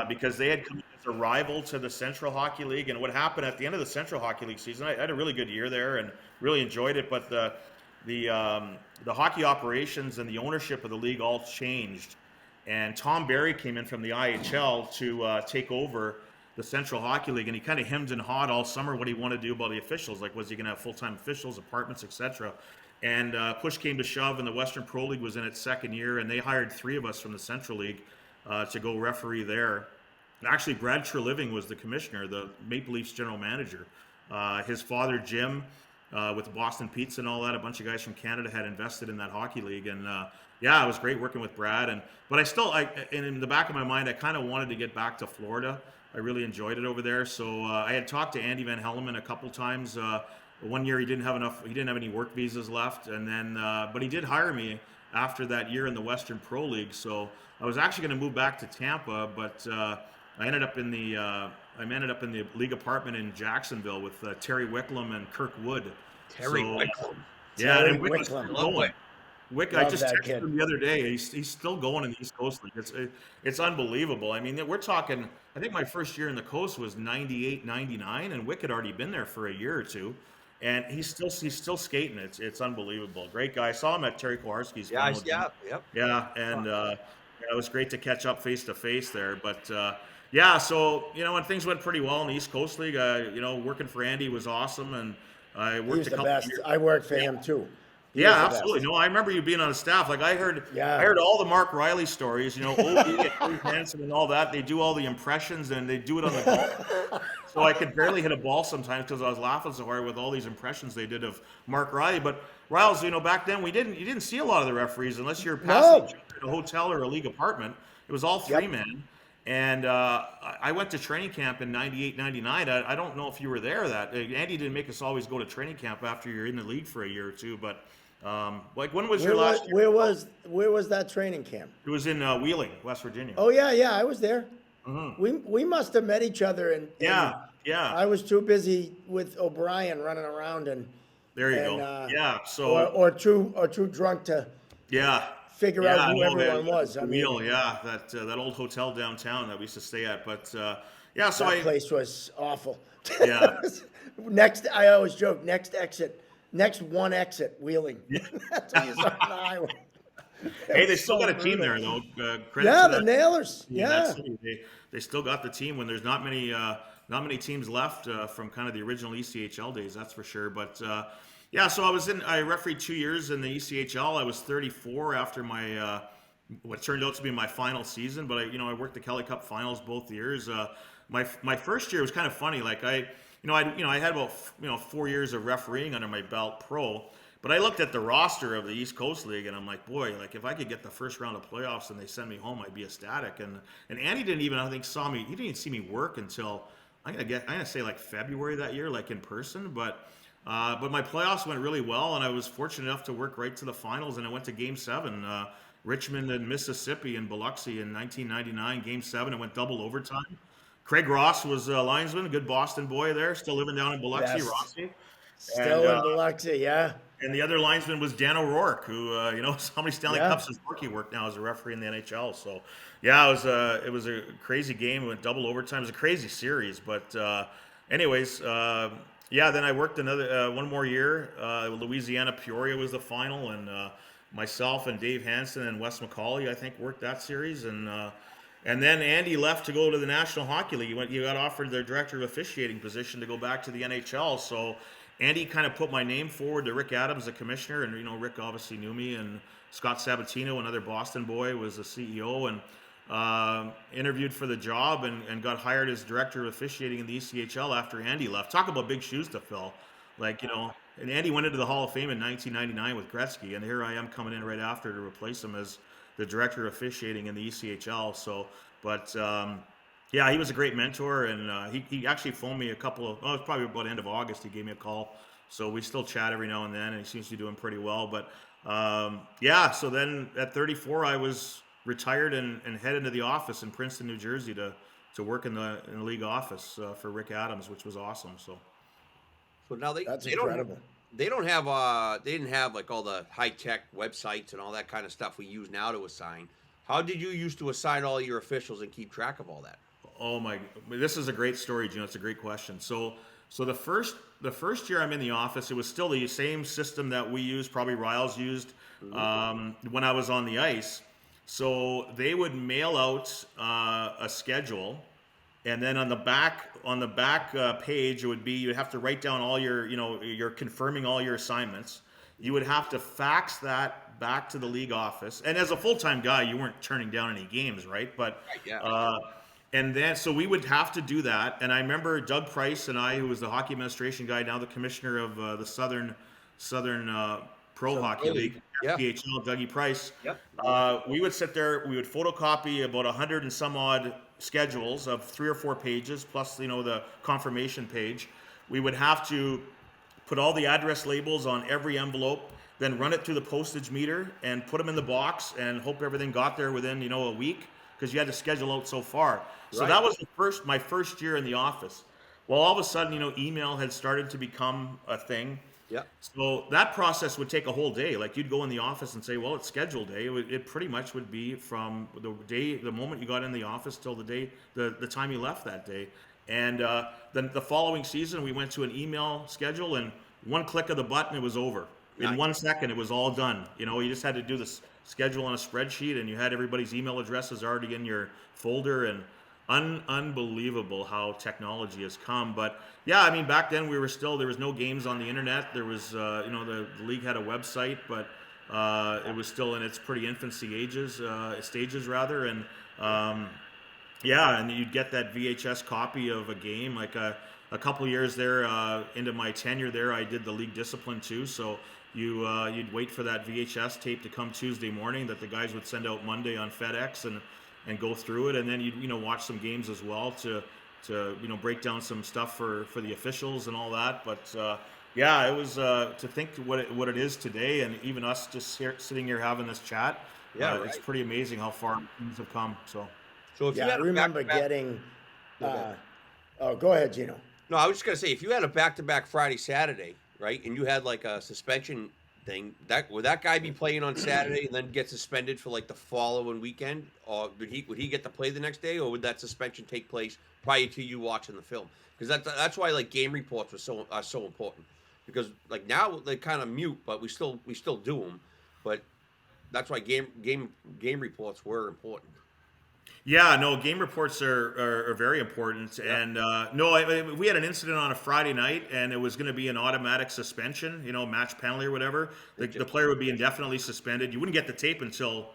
because they had come as a rival to the Central Hockey League. And what happened at the end of the Central Hockey League season, I had a really good year there and really enjoyed it. But the hockey operations and the ownership of the league all changed. And Tom Barry came in from the IHL to take over the Central Hockey League, and he kind of hemmed and hawed all summer what he wanted to do about the officials. Like, was he going to have full-time officials, apartments, etc.? And push came to shove, and the Western Pro League was in its second year, and they hired 3 of us from the Central League to go referee there. And actually, Brad Treliving was the commissioner, the Maple Leafs general manager. His father, Jim, with Boston Pizza and all that, a bunch of guys from Canada had invested in that hockey league, and yeah, it was great working with Brad. But and in the back of my mind, I kind of wanted to get back to Florida. I really enjoyed it over there. So I had talked to Andy Van Helleman a couple times. 1 year he didn't have any work visas left, and then but he did hire me after that year in the Western Pro League. So I was actually going to move back to Tampa, but I ended up in the league apartment in Jacksonville with Terry Wicklum and Kirk Wood. Terry So Wicklum. yeah, Terry and Wick was Wicklum. still Love going. Wick. Wick, I Love just that texted kid. him the other day. He's still going in the East Coast League. It's unbelievable. I mean, we're talking. I think my first year in the coast was 98, 99, and Wick had already been there for a year or two, and he's still skating. It's unbelievable. Great guy. I saw him at Terry Kowarski's Yeah, final game. yeah, yep. Yeah, and yeah, it was great to catch up face to face there. But yeah, so and things went pretty well in the East Coast League. Working for Andy was awesome, and I worked He's a the couple of best. years. I worked for him too. He is Yeah, the absolutely. best. No, I remember you being on the staff. Like I Yeah. heard all the Mark Riley stories. Oldie and Dave Hansen and all that. They do all the impressions and they do it on the golf. So I could barely hit a ball sometimes because I was laughing so hard with all these impressions they did of Mark Riley. But Riles, back then you didn't see a lot of the referees unless you're passing No. each other at a hotel or a league apartment. It was all three Yep. men. And I went to training camp in 98, 99. I don't know if you were there. Andy didn't make us always go to training camp after you're in the league for a year or two, but. When was your last year? Where was that training camp? It was in Wheeling, West Virginia. Oh yeah, I was there. We must have met each other, and Yeah, I was too busy with O'Brien running around and there you and go. Yeah, so or too drunk to yeah, figure yeah, out who no, everyone was. I mean, Wheel, yeah, that old hotel downtown that we used to stay at. But yeah, so that place was awful. Yeah. Next, I always joke. Next one exit, Wheeling. That's when you start on the highway. Hey, they still got a team there though. Credit Yeah, to the that. Nailers. Yeah, that Yeah. city. They still got the team when there's not many teams left from kind of the original ECHL days, that's for sure. But yeah, so I refereed 2 years in the ECHL. I was 34 after my what turned out to be my final season. But I worked the Kelly Cup finals both years. My first year was kind of funny. Like I had about 4 years of refereeing under my belt pro. But I looked at the roster of the East Coast League, and I'm like, boy, like if I could get the first round of playoffs and they send me home, I'd be ecstatic. And Andy didn't even, I think, he didn't even see me work until I'm gonna say like February that year, like in person. But my playoffs went really well, and I was fortunate enough to work right to the finals, and I went to Game 7, Richmond and Mississippi in Biloxi in 1999. Game 7, it went double overtime. Craig Ross was a linesman, a good Boston boy there, still living down in Biloxi, Best. Rossi. Still in Biloxi. Yeah. And the other linesman was Dan O'Rourke, who how many Stanley Yeah. Cups has Rourke worked now as a referee in the NHL. So, yeah, it was a crazy game. It went double overtime. It was a crazy series. But, anyways, yeah. Then I worked another one more year. Louisiana Peoria was the final, and myself and Dave Hansen and Wes McCauley, I think, worked that series. And then Andy left to go to the National Hockey League. He got offered the director of officiating position to go back to the NHL. So Andy kind of put my name forward to Rick Adams, the commissioner, and Rick obviously knew me, and Scott Sabatino, another Boston boy, was the CEO, and interviewed for the job and got hired as director of officiating in the ECHL after Andy left. Talk about big shoes to fill, and Andy went into the Hall of Fame in 1999 with Gretzky, and here I am coming in right after to replace him as the director of officiating in the ECHL. So, but yeah, he was a great mentor, and he actually phoned me it was probably about end of August. He gave me a call, so we still chat every now and then, and he seems to be doing pretty well. But yeah, so then at 34, I was retired and headed into the office in Princeton, New Jersey, to work in the league office for Rick Adams, which was awesome. So now That's they incredible. they didn't have like all the high tech websites and all that kind of stuff we use now to assign. How did you used to assign all your officials and keep track of all that? oh my, this is a great story, Gino. It's a great question. So the first year I'm in the office, it was still the same system that we used, probably Riles used when I was on the ice. So they would mail out a schedule, and then on the back page, it would be you'd have to write down all your, you're confirming all your assignments. You would have to fax that back to the league office. And as a full-time guy, you weren't turning down any games, right? But Yeah. and then so we would have to do that. And I remember Doug Price and I, who was the hockey administration guy, now the commissioner of the Southern Pro Hockey League, Yeah. PHL, Dougie Price. Yep. We would sit there, we would photocopy about 100 and some odd schedules of 3 or 4 pages, plus the confirmation page. We would have to put all the address labels on every envelope. then run it through the postage meter and put them in the box and hope everything got there within, a week, because you had to schedule out so far. So that Right. was my first year in the office. Well, all of a sudden, email had started to become a thing. Yeah. So that process would take a whole day. Like, you'd go in the office and say, well, it's scheduled day. It pretty much would be from the moment you got in the office till the time you left that day. And then the following season, we went to an email schedule, and one click of the button, it was over. In Nice. 1 second, it was all done. You just had to do this schedule on a spreadsheet, and you had everybody's email addresses already in your folder. And unbelievable how technology has come. But yeah, I mean, back then there was no games on the internet. There was, the league had a website, but it was still in its pretty infancy stages rather. And yeah, and you'd get that VHS copy of a game. Like a couple years there into my tenure there, I did the league discipline too. So you'd wait for that VHS tape to come Tuesday morning that the guys would send out Monday on FedEx, and go through it, and then you'd watch some games as well to break down some stuff for the officials and all that. But yeah, it was to think what it is today, and even us just sitting here having this chat. Yeah, It's right. pretty amazing how far things have come. So. So if you Yeah, I had a remember back-to-back, getting. go ahead. Oh, go ahead, Gino. No, I was just gonna say, if you had a back-to-back Friday, Saturday, right, and you had like a suspension thing, would that guy be playing on Saturday and then get suspended for like the following weekend, or would he get to play the next day, or would that suspension take place prior to you watching the film? Because that's why like game reports are so important, because like now they kind of mute, but we still do them, but that's why game reports were important. Yeah, no, game reports are very important. Yeah. And no, we had an incident on a Friday night, and it was going to be an automatic suspension, match penalty or whatever. The player would be indefinitely suspended. You wouldn't get the tape until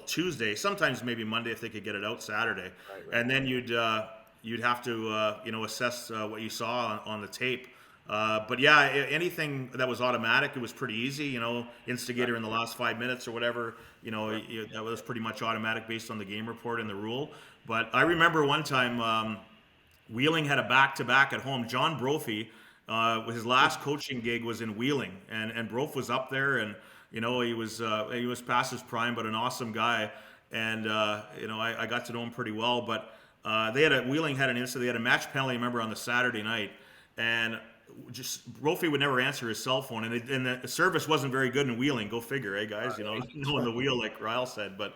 Tuesday, sometimes maybe Monday if they could get it out Saturday. Right. And then you'd have to assess what you saw on the tape. But yeah, anything that was automatic, it was pretty easy. Instigator in the last 5 minutes or whatever. That was pretty much automatic based on the game report and the rule. But I remember one time Wheeling had a back-to-back at home. John Brophy, his last coaching gig was in Wheeling, and Brophy was up there, and he was past his prime, but an awesome guy. And I got to know him pretty well. But Wheeling had an incident. They had a match penalty, I remember, on the Saturday night, and just Brophy would never answer his cell phone, and the service wasn't very good in Wheeling. Go figure, guys? Knowing the wheel, like Ryle said. But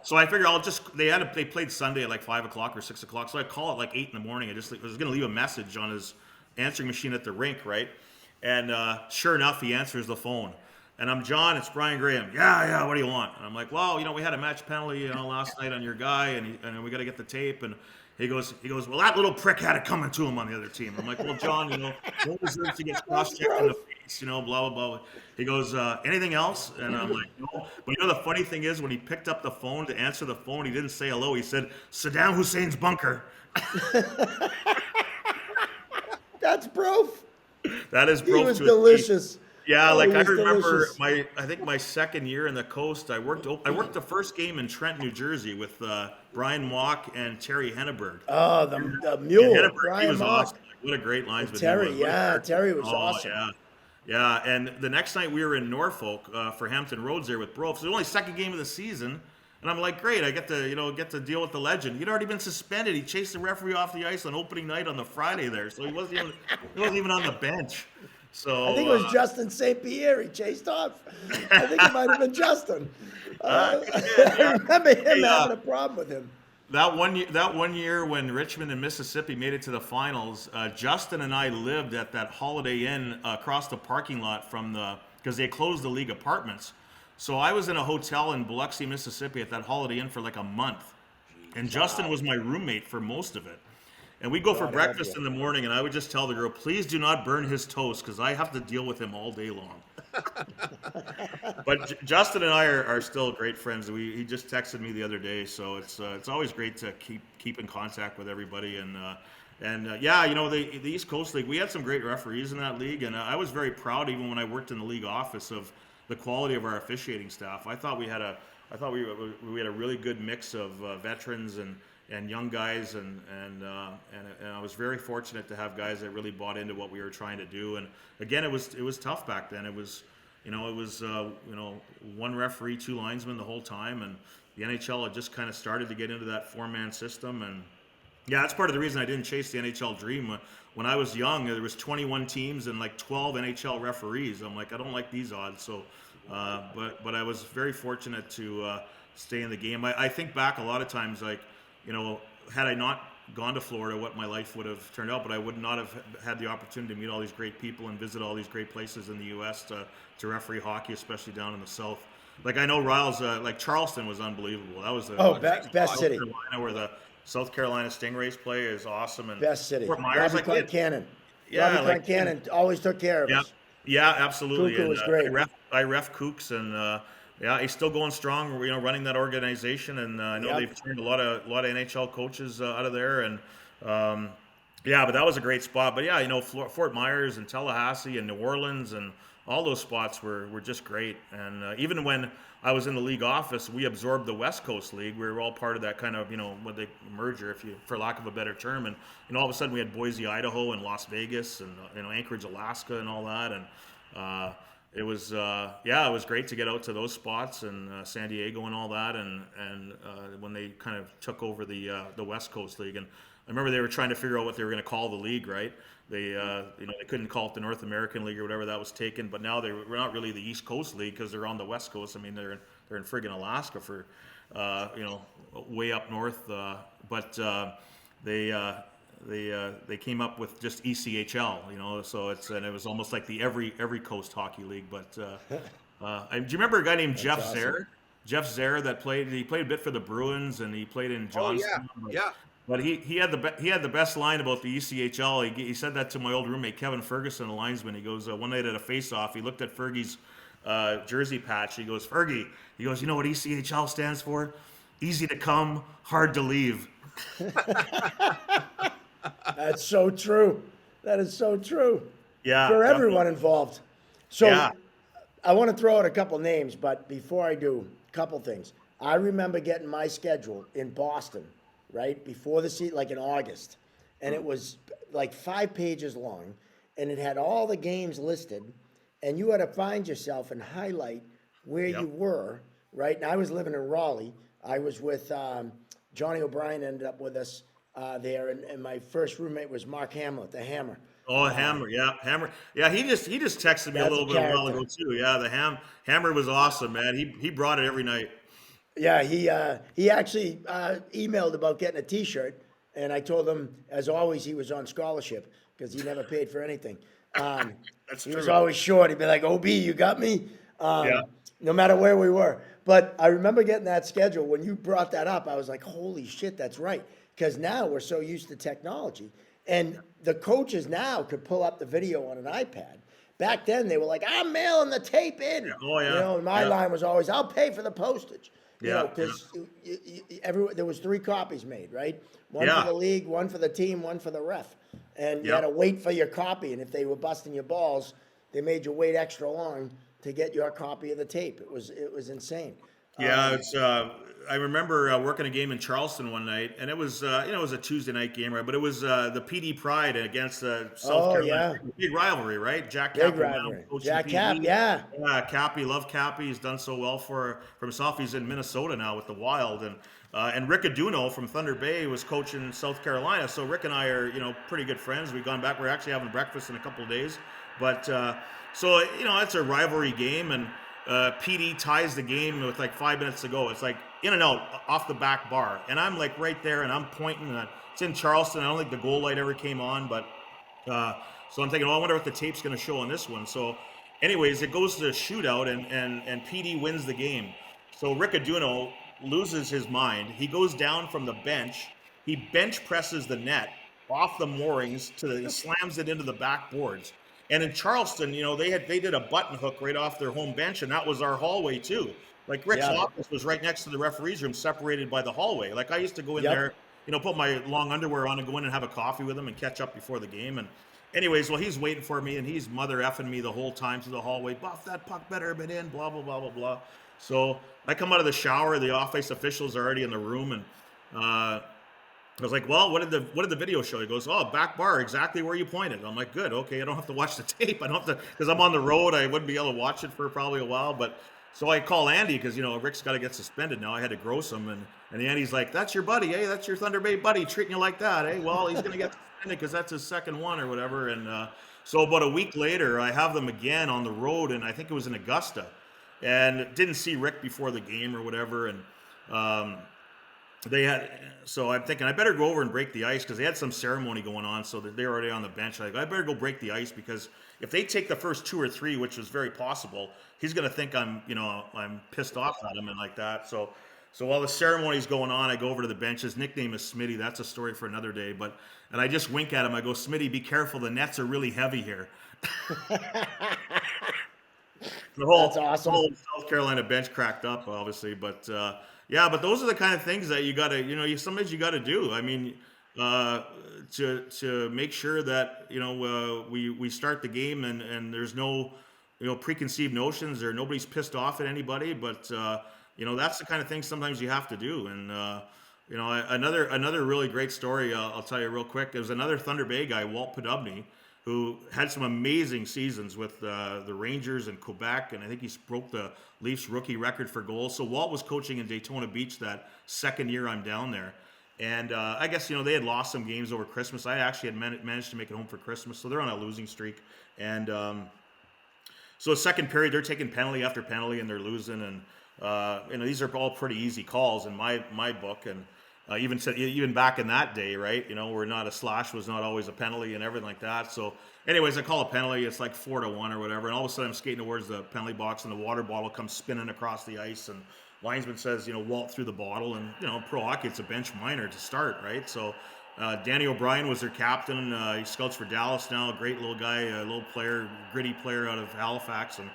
so I figured they played Sunday at like 5 o'clock or 6 o'clock. So I call it like 8 in the morning. I was going to leave a message on his answering machine at the rink, right? And sure enough, he answers the phone. And I'm John. It's Bryan Graham. Yeah. What do you want? And I'm like, well, we had a match penalty, last night on your guy, and we got to get the tape. And he goes, well, that little prick had it coming to him on the other team. I'm like, well, John, no deserves to get cross-checked in the face, blah, blah, blah. He goes, anything else? And I'm like, no. But the funny thing is, when he picked up the phone to answer the phone, he didn't say hello. He said, Saddam Hussein's bunker. That's Brof. That is Brof. He was delicious. Yeah, Oh, like I was remember delicious. I think my second year in the coast, I worked the first game in Trent, New Jersey with Brian Mock and Terry Henneberg. Oh, the mule, Henneberg, he Brian was Mock. awesome. What a great linesman. Terry, he was. yeah, Terry was awesome. Yeah. And the next night we were in Norfolk for Hampton Roads there with Bro. So it was only second game of the season. And I'm like, great, I get to deal with the legend. He'd already been suspended. He chased the referee off the ice on opening night on the Friday there. So he wasn't even on the bench. So I think it was Justin St. Pierre he chased off. I think it might have been Justin. I remember him having a problem with him. That one year when Richmond and Mississippi made it to the finals, Justin and I lived at that Holiday Inn across the parking lot because they closed the league apartments. So I was in a hotel in Biloxi, Mississippi at that Holiday Inn for like a month. And Justin was my roommate for most of it. And we'd go for breakfast in the morning, and I would just tell the girl, please do not burn his toast, because I have to deal with him all day long. But Justin and I are still great friends. He just texted me the other day, so it's always great to keep in contact with everybody. And the East Coast League, we had some great referees in that league, and I was very proud, even when I worked in the league office, of the quality of our officiating staff. I thought we had a really good mix of veterans and young guys, and I was very fortunate to have guys that really bought into what we were trying to do. And again, it was tough back then. It was it was one referee, two linesmen the whole time, and the NHL had just kind of started to get into that four-man system. And yeah, that's part of the reason I didn't chase the NHL dream. When I was young, there was 21 teams and like 12 NHL referees. I'm like, I don't like these odds. So, but I was very fortunate to stay in the game. I think back a lot of times, like, had I not gone to Florida, what my life would have turned out, but I would not have had the opportunity to meet all these great people and visit all these great places in the U.S. to referee hockey, especially down in the South. Like, I know Riles, like Charleston was unbelievable. That was Best city. Carolina, where the South Carolina Stingrays play, is awesome. And Best city. Fort Myers, Robbie Concannon. yeah, Robbie Concannon always took care of yeah, us. yeah, absolutely. Cuckoo And was great. I ref Kooks, and yeah, he's still going strong. Running that organization, and I know they've turned a lot of NHL coaches out of there, and yeah, but that was a great spot. But yeah, Fort Myers and Tallahassee and New Orleans and all those spots were just great. And even when I was in the league office, we absorbed the West Coast League. We were all part of that kind of, what they merger, for lack of a better term. And all of a sudden we had Boise, Idaho, and Las Vegas, and Anchorage, Alaska, and all that. And it was it was great to get out to those spots, and San Diego and all that. And when they kind of took over the West Coast League, and I remember they were trying to figure out what they were going to call the league, right? They they couldn't call it the North American League or whatever, that was taken. But now we're not really the East Coast League because they're on the West Coast. I mean, they're in friggin' Alaska for way up north. But they came up with just ECHL, so it was almost like the every coast hockey league. But do you remember a guy named Jeff awesome. Zare? Jeff Zare he played a bit for the Bruins, and he played in Johnstown. Oh yeah, yeah. But he had the best line about the ECHL. He said that to my old roommate Kevin Ferguson, a linesman. He goes, one night at a face-off, he looked at Fergie's jersey patch. He goes, Fergie, you know what ECHL stands for? Easy to come, hard to leave. That's so true. That is so true. Yeah, For everyone involved. So Yeah. I want to throw out a couple names, but before I do, a couple things. I remember getting my schedule in Boston, right, before the season, like in August. And it was like 5 pages long, and it had all the games listed, and you had to find yourself and highlight where Yep. you were, right? And I was living in Raleigh. I was with Johnny O'Brien, ended up with us there, and my first roommate was Mark Hamlet, the Hammer. Oh, Hammer, yeah, Hammer, yeah. He just texted me a That's little a bit a while character. ago too. Yeah, the Hammer was awesome, man. He brought it every night. Yeah, he actually emailed about getting a T-shirt, and I told him, as always, he was on scholarship because he never paid for anything. That's He was true. always short. He'd be like, "OB, you got me," Yeah. no matter where we were. But I remember getting that schedule. When you brought that up, I was like, "Holy shit, that's right!" Because now we're so used to technology, and the coaches now could pull up the video on an iPad. Back then, they were like, "I'm mailing the tape in." Oh, yeah. And my Yeah. line was always, "I'll pay for the postage." Yeah. Because there was 3 copies made, right? One Yeah. for the league, one for the team, one for the ref. And you Yeah. had to wait for your copy. And if they were busting your balls, they made you wait extra long to get your copy of the tape. It was insane. Yeah, I remember working a game in Charleston one night, and it was it was a Tuesday night game, right? But it was the PD Pride against South Carolina. Yeah. Big rivalry, right? Jack Big Cappy now rivalry. coaching Jack PD. Cap, yeah. Yeah, Cappy, love Cappy. He's done so well for himself. He's in Minnesota now with the Wild, and Rick Aduno from Thunder Bay was coaching South Carolina. So Rick and I are pretty good friends. We've gone back. We're actually having breakfast in a couple of days. But so it's a rivalry game, and PD ties the game with like 5 minutes to go. It's like in and out off the back bar, and I'm like right there, and I'm pointing. It's in Charleston. I don't think the goal light ever came on, but so I'm thinking, I wonder what the tape's going to show on this one. So, anyways, it goes to a shootout, and PD wins the game. So Rick Aduno loses his mind. He goes down from the bench. He bench presses the net off the moorings he slams it into the backboards. And in Charleston, they did a button hook right off their home bench, and that was our hallway too. Like Rick's Yeah. office was right next to the referee's room, separated by the hallway. Like I used to go in Yep. there, put my long underwear on and go in and have a coffee with him and catch up before the game. And anyways, well, he's waiting for me, and he's mother effing me the whole time through the hallway. Buff, that puck better have been in, blah, blah, blah, blah, blah. So I come out of the shower, the off-ice officials are already in the room, and I was like, well, what did the video show? He goes, oh, back bar, exactly where you pointed. I'm like, good, okay, I don't have to watch the tape. I don't have to, because I'm on the road. I wouldn't be able to watch it for probably a while. But so I call Andy because Rick's got to get suspended now. I had to gross him, and Andy's like, that's your buddy, eh? That's your Thunder Bay buddy treating you like that, eh? Well, he's gonna get suspended because that's his second one or whatever. And so about a week later, I have them again on the road, and I think it was in Augusta, and didn't see Rick before the game or whatever, and. They had, so I'm thinking I better go over and break the ice because they had some ceremony going on, so they're already on the bench. I better go break the ice because if they take the first 2 or 3, which was very possible, he's gonna think I'm pissed off at him and like that. So while the ceremony's going on, I go over to the bench. His nickname is Smitty. That's a story for another day. And I just wink at him. I go, Smitty, be careful. The nets are really heavy here. That's awesome. The whole South Carolina bench cracked up, obviously, but yeah, but those are the kind of things that you got to, sometimes you got to do. I mean, to make sure that we start the game and there's no preconceived notions or nobody's pissed off at anybody, but that's the kind of thing sometimes you have to do. And another really great story I'll tell you real quick. There's another Thunder Bay guy, Walt Podubny, who had some amazing seasons with the Rangers in Quebec, and I think he broke the Leafs rookie record for goals. So Walt was coaching in Daytona Beach that second year I'm down there. And I guess, they had lost some games over Christmas. I actually had managed to make it home for Christmas, so they're on a losing streak. And so second period, they're taking penalty after penalty, and they're losing. And these are all pretty easy calls in my book. And even back in that day, right? Where not a slash was not always a penalty and everything like that. So, anyways, I call a penalty. It's like 4-1 or whatever, and all of a sudden I'm skating towards the penalty box, and the water bottle comes spinning across the ice, and linesman says, Walt threw the bottle, and pro hockey, it's a bench minor to start, right? So, Danny O'Brien was their captain. He scouts for Dallas now. A great little guy, a little player, gritty player out of Halifax, and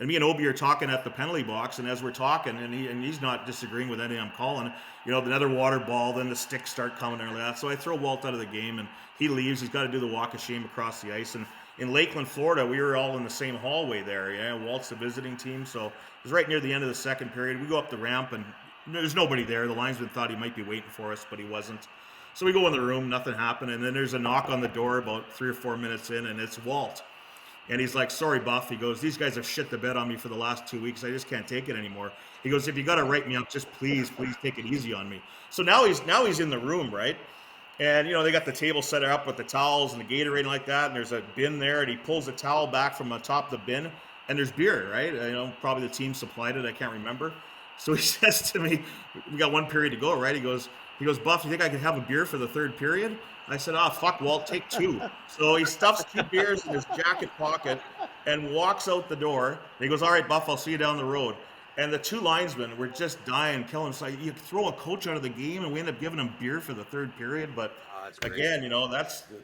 me and Obi are talking at the penalty box, and as we're talking, and he's not disagreeing with anything I'm calling, another water ball, then the sticks start coming and all that. So I throw Walt out of the game, and he leaves. He's got to do the walk of shame across the ice. And in Lakeland, Florida, we were all in the same hallway there. Yeah, Walt's the visiting team, so it was right near the end of the second period. We go up the ramp, and there's nobody there. The linesman thought he might be waiting for us, but he wasn't. So we go in the room, nothing happened, and then there's a knock on the door about 3 or 4 minutes in, and it's Walt. And he's like, sorry, Buff. He goes, these guys have shit the bed on me for the last 2 weeks. I just can't take it anymore. He goes, if you got to write me up, just please take it easy on me. So now he's in the room, right? And, they got the table set up with the towels and the Gatorade and like that. And there's a bin there, and he pulls the towel back from the top of the bin, and there's beer, right? Probably the team supplied it. I can't remember. So he says to me, we got 1 period to go, right? He goes, Buff, you think I could have a beer for the third period? I said, fuck, Walt, take 2. So he stuffs 2 beers in his jacket pocket and walks out the door. And he goes, all right, Buff, I'll see you down the road. And the 2 linesmen were just dying, killing him. So you throw a coach out of the game, and we end up giving him beer for the third period. But again,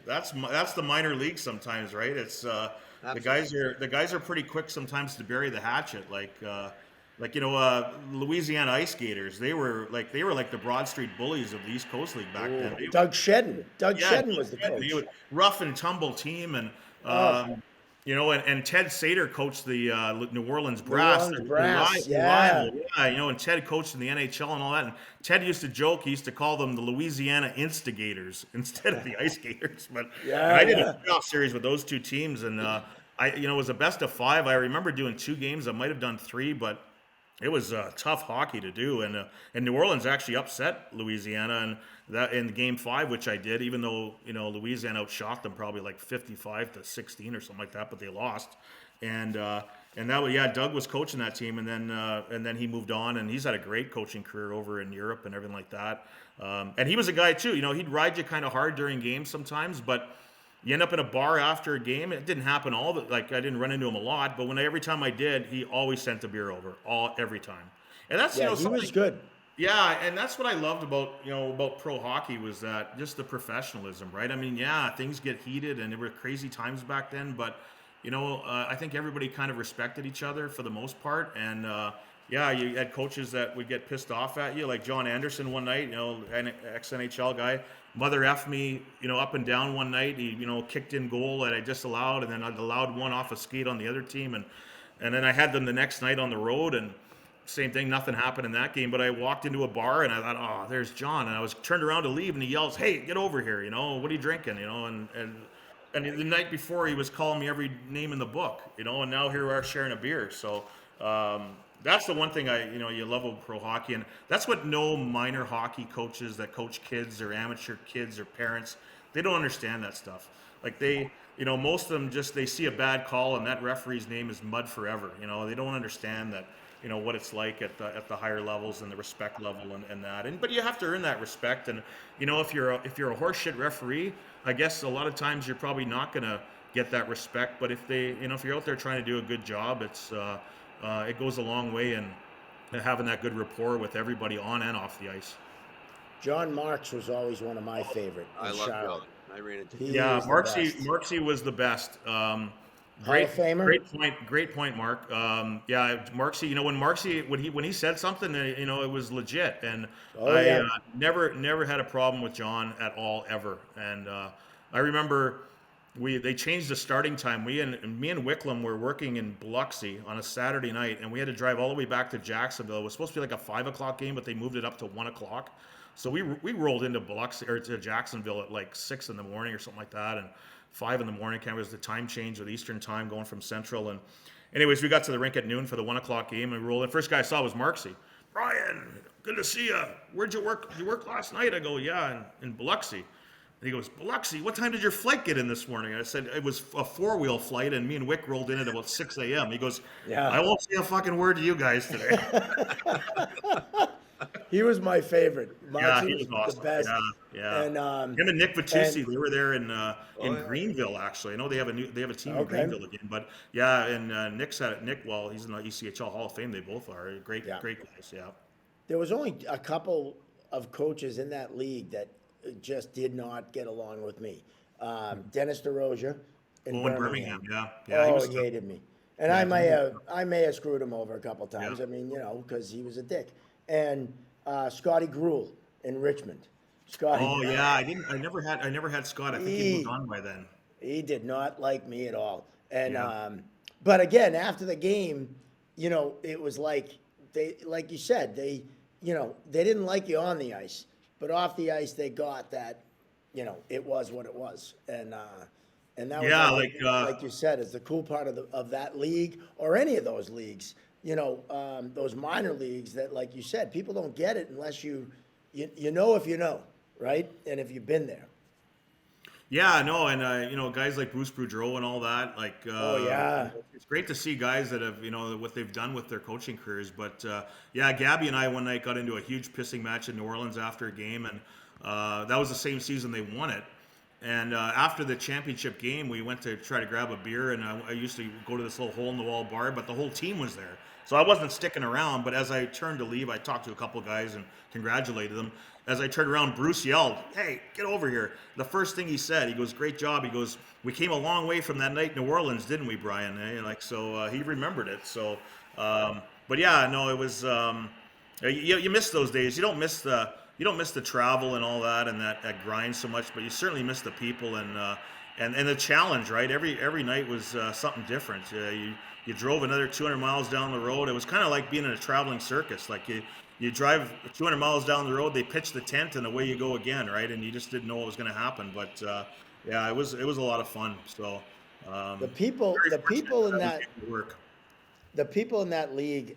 that's the minor league sometimes, right? It's the guys are pretty quick sometimes to bury the hatchet, Louisiana Ice Skaters. They were like the Broad Street Bullies of the East Coast League back then. Doug Shedden. Doug Shedden was the coach. Rough and tumble team, and and Ted Sater coached the New Orleans Brass. And Ted coached in the NHL and all that. And Ted used to joke, he used to call them the Louisiana Instigators instead of the Ice Skaters. But I did a playoff series with those 2 teams, and it was a best of 5. I remember doing 2 games. I might have done 3, but it was tough hockey to do, and New Orleans actually upset Louisiana, and that in Game 5, which I did, even though Louisiana outshot them probably like 55-16 or something like that, but they lost, and Doug was coaching that team, and then he moved on, and he's had a great coaching career over in Europe and everything like that, and he was a guy too, he'd ride you kind of hard during games sometimes, but you end up in a bar after a game. It didn't happen I didn't run into him a lot, but every time I did, he always sent a beer over, every time. And that's he was good. Yeah, and that's what I loved about pro hockey was that just the professionalism, right? I mean, things get heated, and there were crazy times back then, but I think everybody kind of respected each other for the most part, and you had coaches that would get pissed off at you, like John Anderson one night, an ex-NHL guy. Mother F me, up and down one night. He, kicked in goal that I disallowed, and then I allowed one off a skate on the other team, and then I had them the next night on the road, and same thing. Nothing happened in that game, but I walked into a bar and I thought, oh, there's John. And I was turned around to leave and he yells, hey, get over here. What are you drinking? And the night before he was calling me every name in the book, and now here we are sharing a beer. So, that's the one thing you love about pro hockey. And that's what no minor hockey coaches that coach kids or amateur kids or parents, they don't understand that stuff. Like most of them they see a bad call and that referee's name is mud forever. They don't understand that, what it's like at the higher levels and the respect level and that. But you have to earn that respect. And, if you're a horseshit referee, I guess a lot of times you're probably not going to get that respect. But if you're out there trying to do a good job, it goes a long way in having that good rapport with everybody on and off the ice. John Marks was always one of my favorite. I love Charlotte. John. I ran into He him. Yeah, was the best. Marksy was the best. Hall of Famer? Great point, Mark. Yeah, Marksy. When Marksy when he said something, it was legit, and I never had a problem with John at all ever. And I remember they changed the starting time. Me and Wicklum were working in Biloxi on a Saturday night, and we had to drive all the way back to Jacksonville. It was supposed to be like a 5 o'clock game, but they moved it up to 1 o'clock. So we rolled into Biloxi or to Jacksonville at like 6 in the morning or something like that, and 5 in the morning. Kind of was the time change with Eastern time going from Central. And anyways, we got to the rink at noon for the 1 o'clock game, and we rolled. The first guy I saw was Marksy. Bryan, good to see you. Where'd you work? Did you work last night? I go, yeah, in Biloxi. And he goes, Biloxi, what time did your flight get in this morning? I said, it was a 4-wheel flight, and me and Wick rolled in at about 6 a.m. He goes, yeah. I won't say a fucking word to you guys today. He was my favorite. Yeah, he was awesome. The best. Yeah. And him and Nick Vitucci, they were there in Greenville. Actually, I know they have a team in Greenville again. But yeah, and Nick's well, he's in the ECHL Hall of Fame. They both are great guys. Yeah. There was only a couple of coaches in that league that just did not get along with me. Dennis DeRozier in Birmingham. Yeah. He hated me, and I may have screwed him over a couple times. Yeah. I mean, because he was a dick. And Scotty Gruel in Richmond. Scotty. Oh yeah, I never had Scott. I think he moved on by then. He did not like me at all. And but again, after the game, it was like like you said, they didn't like you on the ice, but off the ice they got that, it was what it was. And that was like you said, is the cool part of that league or any of those leagues. Those minor leagues that, like you said, people don't get it unless you know if you know, right? And if you've been there. Yeah, no, and guys like Bruce Boudreau and all that, like, it's great to see guys that have, what they've done with their coaching careers. But Gabby and I one night got into a huge pissing match in New Orleans after a game, and that was the same season they won it. And after the championship game, we went to try to grab a beer, and I used to go to this little hole-in-the-wall bar, but the whole team was there. So I wasn't sticking around, but as I turned to leave, I talked to a couple guys and congratulated them. As I turned around, Bruce yelled, hey, get over here. The first thing he said, he goes, great job. He goes, we came a long way from that night in New Orleans, didn't we, Bryan? So he remembered it. So, but yeah, no, it was, you miss those days. You don't miss the travel and all that and that grind so much, but you certainly miss the people and the challenge, right? Every night was something different. You drove another 200 miles down the road. It was kind of like being in a traveling circus. Like you drive 200 miles down the road, they pitch the tent, and away you go again, right? And you just didn't know what was going to happen. But it was a lot of fun. So the people in that work. The people in that league,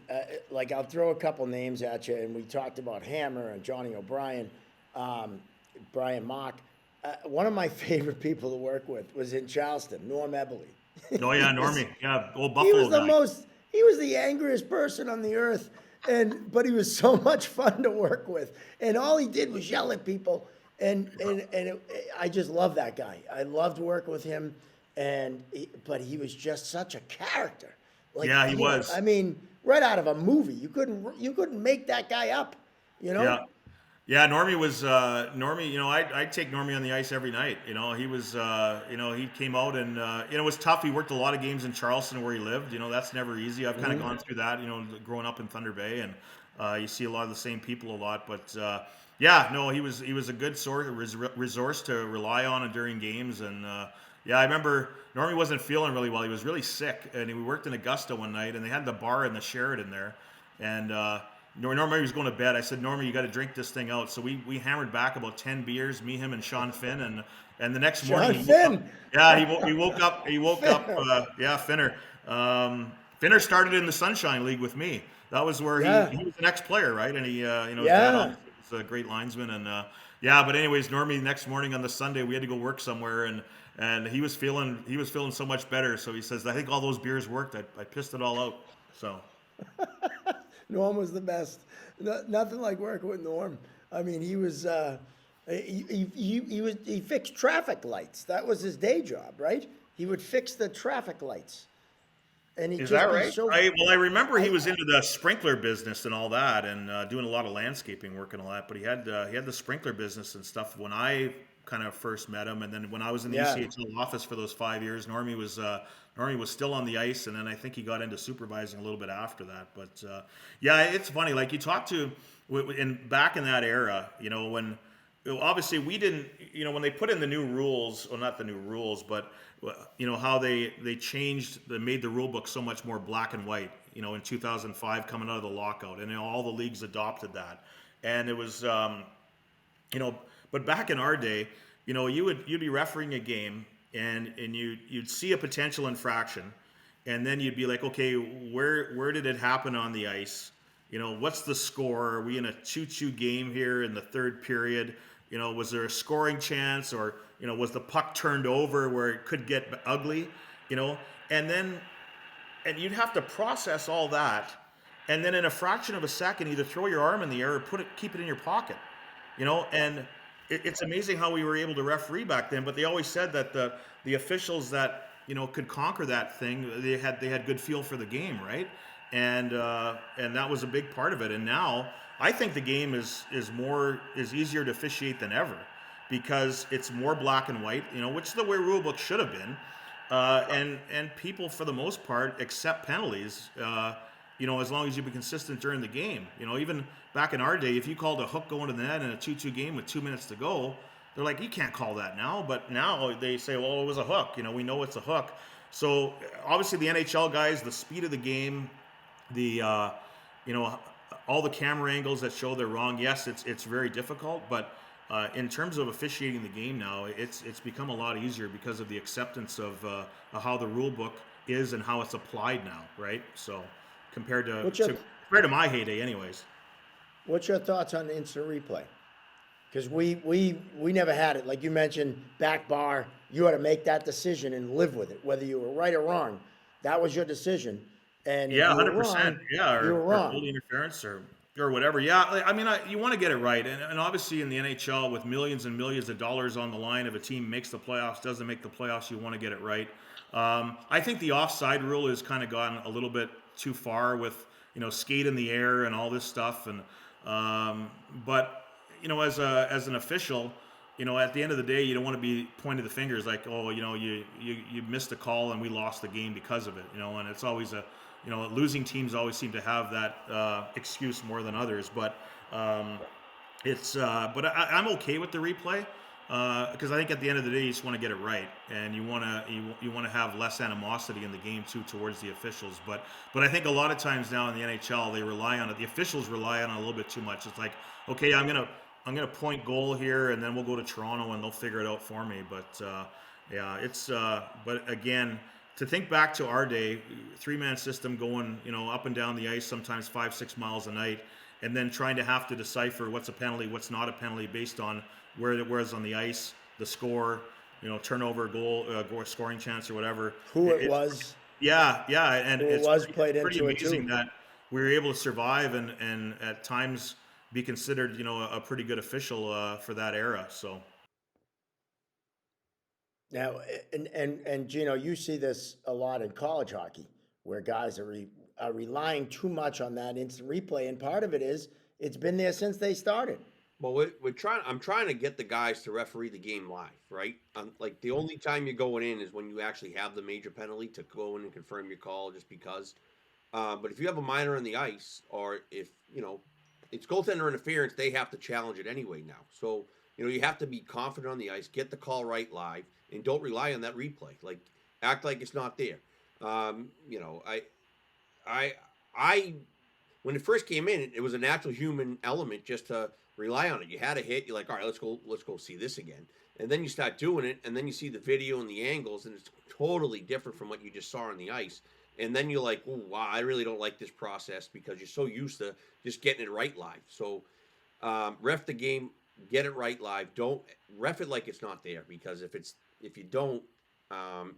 like I'll throw a couple names at you, and we talked about Hammer and Johnny O'Brien, Brian Mock. One of my favorite people to work with was in Charleston, Norm Eberle. Oh yeah, Normie, yeah, old Buffalo guy. He was the angriest person on the earth, but he was so much fun to work with, and all he did was yell at people, I just love that guy. I loved working with him, but he was just such a character. Like, yeah, he was. I mean, right out of a movie. You couldn't make that guy up, Yeah, Normie was Normie. I'd take Normie on the ice every night. He was. He came out and it was tough. He worked a lot of games in Charleston where he lived. That's never easy. I've kind of gone through that. Growing up in Thunder Bay, and you see a lot of the same people a lot. But he was a good resource to rely on during games. And I remember Normie wasn't feeling really well. He was really sick, and we worked in Augusta one night, and they had the bar in the Sheraton there. and Normie was going to bed. I said, Normie, you got to drink this thing out. So we hammered back about 10 beers, me, him, and Sean Finn, and the next morning Sean he woke up. Finn. Yeah, he woke up. He woke up. Finner. Yeah, Finner. Finner started in the Sunshine League with me. That was where Yeah. he was an ex-player, right? And he, his dad Yeah. obviously was a great linesman, and yeah. But anyways, Normie, the next morning on the Sunday, we had to go work somewhere, and he was feeling so much better. So he says, I think all those beers worked. I pissed it all out. So. Norm was the best. Nothing like working with Norm. I mean, he was. He fixed traffic lights. That was his day job, right? He would fix the traffic lights, and he Is just that be right? so. Well, I remember he was into the sprinkler business and all that, and doing a lot of landscaping work and all that. But he had the sprinkler business and stuff when I kind of first met him, and then when I was in the Yeah. UCHL office for those 5 years, Normie was still on the ice, and then I think he got into supervising a little bit after that. But yeah, it's funny. Like you talk to, back in that era, when obviously we didn't, when they put in the new rules, well, not the new rules, but how they made the rule book so much more black and white, in 2005 coming out of the lockout, and all the leagues adopted that. And it was, but back in our day, you'd be refereeing a game, and you'd see a potential infraction, and then you'd be like, okay, where did it happen on the ice? What's the score? Are we in a 2-2 game here in the third period? Was there a scoring chance, or was the puck turned over where it could get ugly? And you'd have to process all that, and then in a fraction of a second, either throw your arm in the air or keep it in your pocket. And it's amazing how we were able to referee back then. But they always said that the officials that could conquer that thing, they had good feel for the game, right? And that was a big part of it. And now I think the game is easier to officiate than ever, because it's more black and white, which is the way rule book should have been. And people for the most part accept penalties, as long as you be consistent during the game. Even back in our day, if you called a hook going to the net in a 2-2 game with 2 minutes to go, they're like, you can't call that now. But now they say, well, it was a hook. We know it's a hook. So obviously the NHL guys, the speed of the game, the all the camera angles that show they're wrong. Yes, it's very difficult, but in terms of officiating the game now, it's become a lot easier because of the acceptance of how the rule book is and how it's applied now, right? So compared to my heyday, anyways. What's your thoughts on instant replay? Because we never had it. Like you mentioned, back bar, you had to make that decision and live with it, whether you were right or wrong. That was your decision. And Yeah, if you were 100%. wrong, Yeah, you were or wrong. goalie interference or whatever. Yeah, I mean, you want to get it right, and obviously in the NHL with millions and millions of dollars on the line, if a team makes the playoffs, doesn't make the playoffs, you want to get it right. I think the offside rule has kind of gone a little bit too far with skate in the air and all this stuff, and but as an official, at the end of the day, you don't want to be pointing the fingers like, oh, you missed a call and we lost the game because of it, and it's always losing teams always seem to have that excuse more than others, but I'm okay with the replay because I think at the end of the day, you just want to get it right, and you want to have less animosity in the game too towards the officials. But I think a lot of times now in the NHL, they rely on it. The officials rely on it a little bit too much. It's like, okay, I'm gonna point goal here, and then we'll go to Toronto and they'll figure it out for me. But yeah, it's but again, to think back to our day, 3-man system going up and down the ice sometimes 5-6 miles a night, and then trying to have to decipher what's a penalty, what's not a penalty based on where it was on the ice, the score, turnover, goal, scoring chance or whatever. Who it was. Yeah, and Who it it's was pretty, played pretty into it amazing too. that we were able to survive and at times be considered a pretty good official for that era. So. Now, and Gino, you see this a lot in college hockey, where guys are relying too much on that instant replay, and part of it is it's been there since they started. Well, we're trying. I'm trying to get the guys to referee the game live, right? Like the only time you're going in is when you actually have the major penalty to go in and confirm your call, just because. But if you have a minor on the ice, or if it's goaltender interference, they have to challenge it anyway now. So you have to be confident on the ice, get the call right live, and don't rely on that replay. Like act like it's not there. I when it first came in, it was a natural human element just to rely on it. You had a hit, you're like, all right, let's go see this again. And then you start doing it, and then you see the video and the angles, and it's totally different from what you just saw on the ice. And then you're like, oh wow, I really don't like this process because you're so used to just getting it right live. So ref the game, get it right live. Don't ref it like it's not there, because if you don't,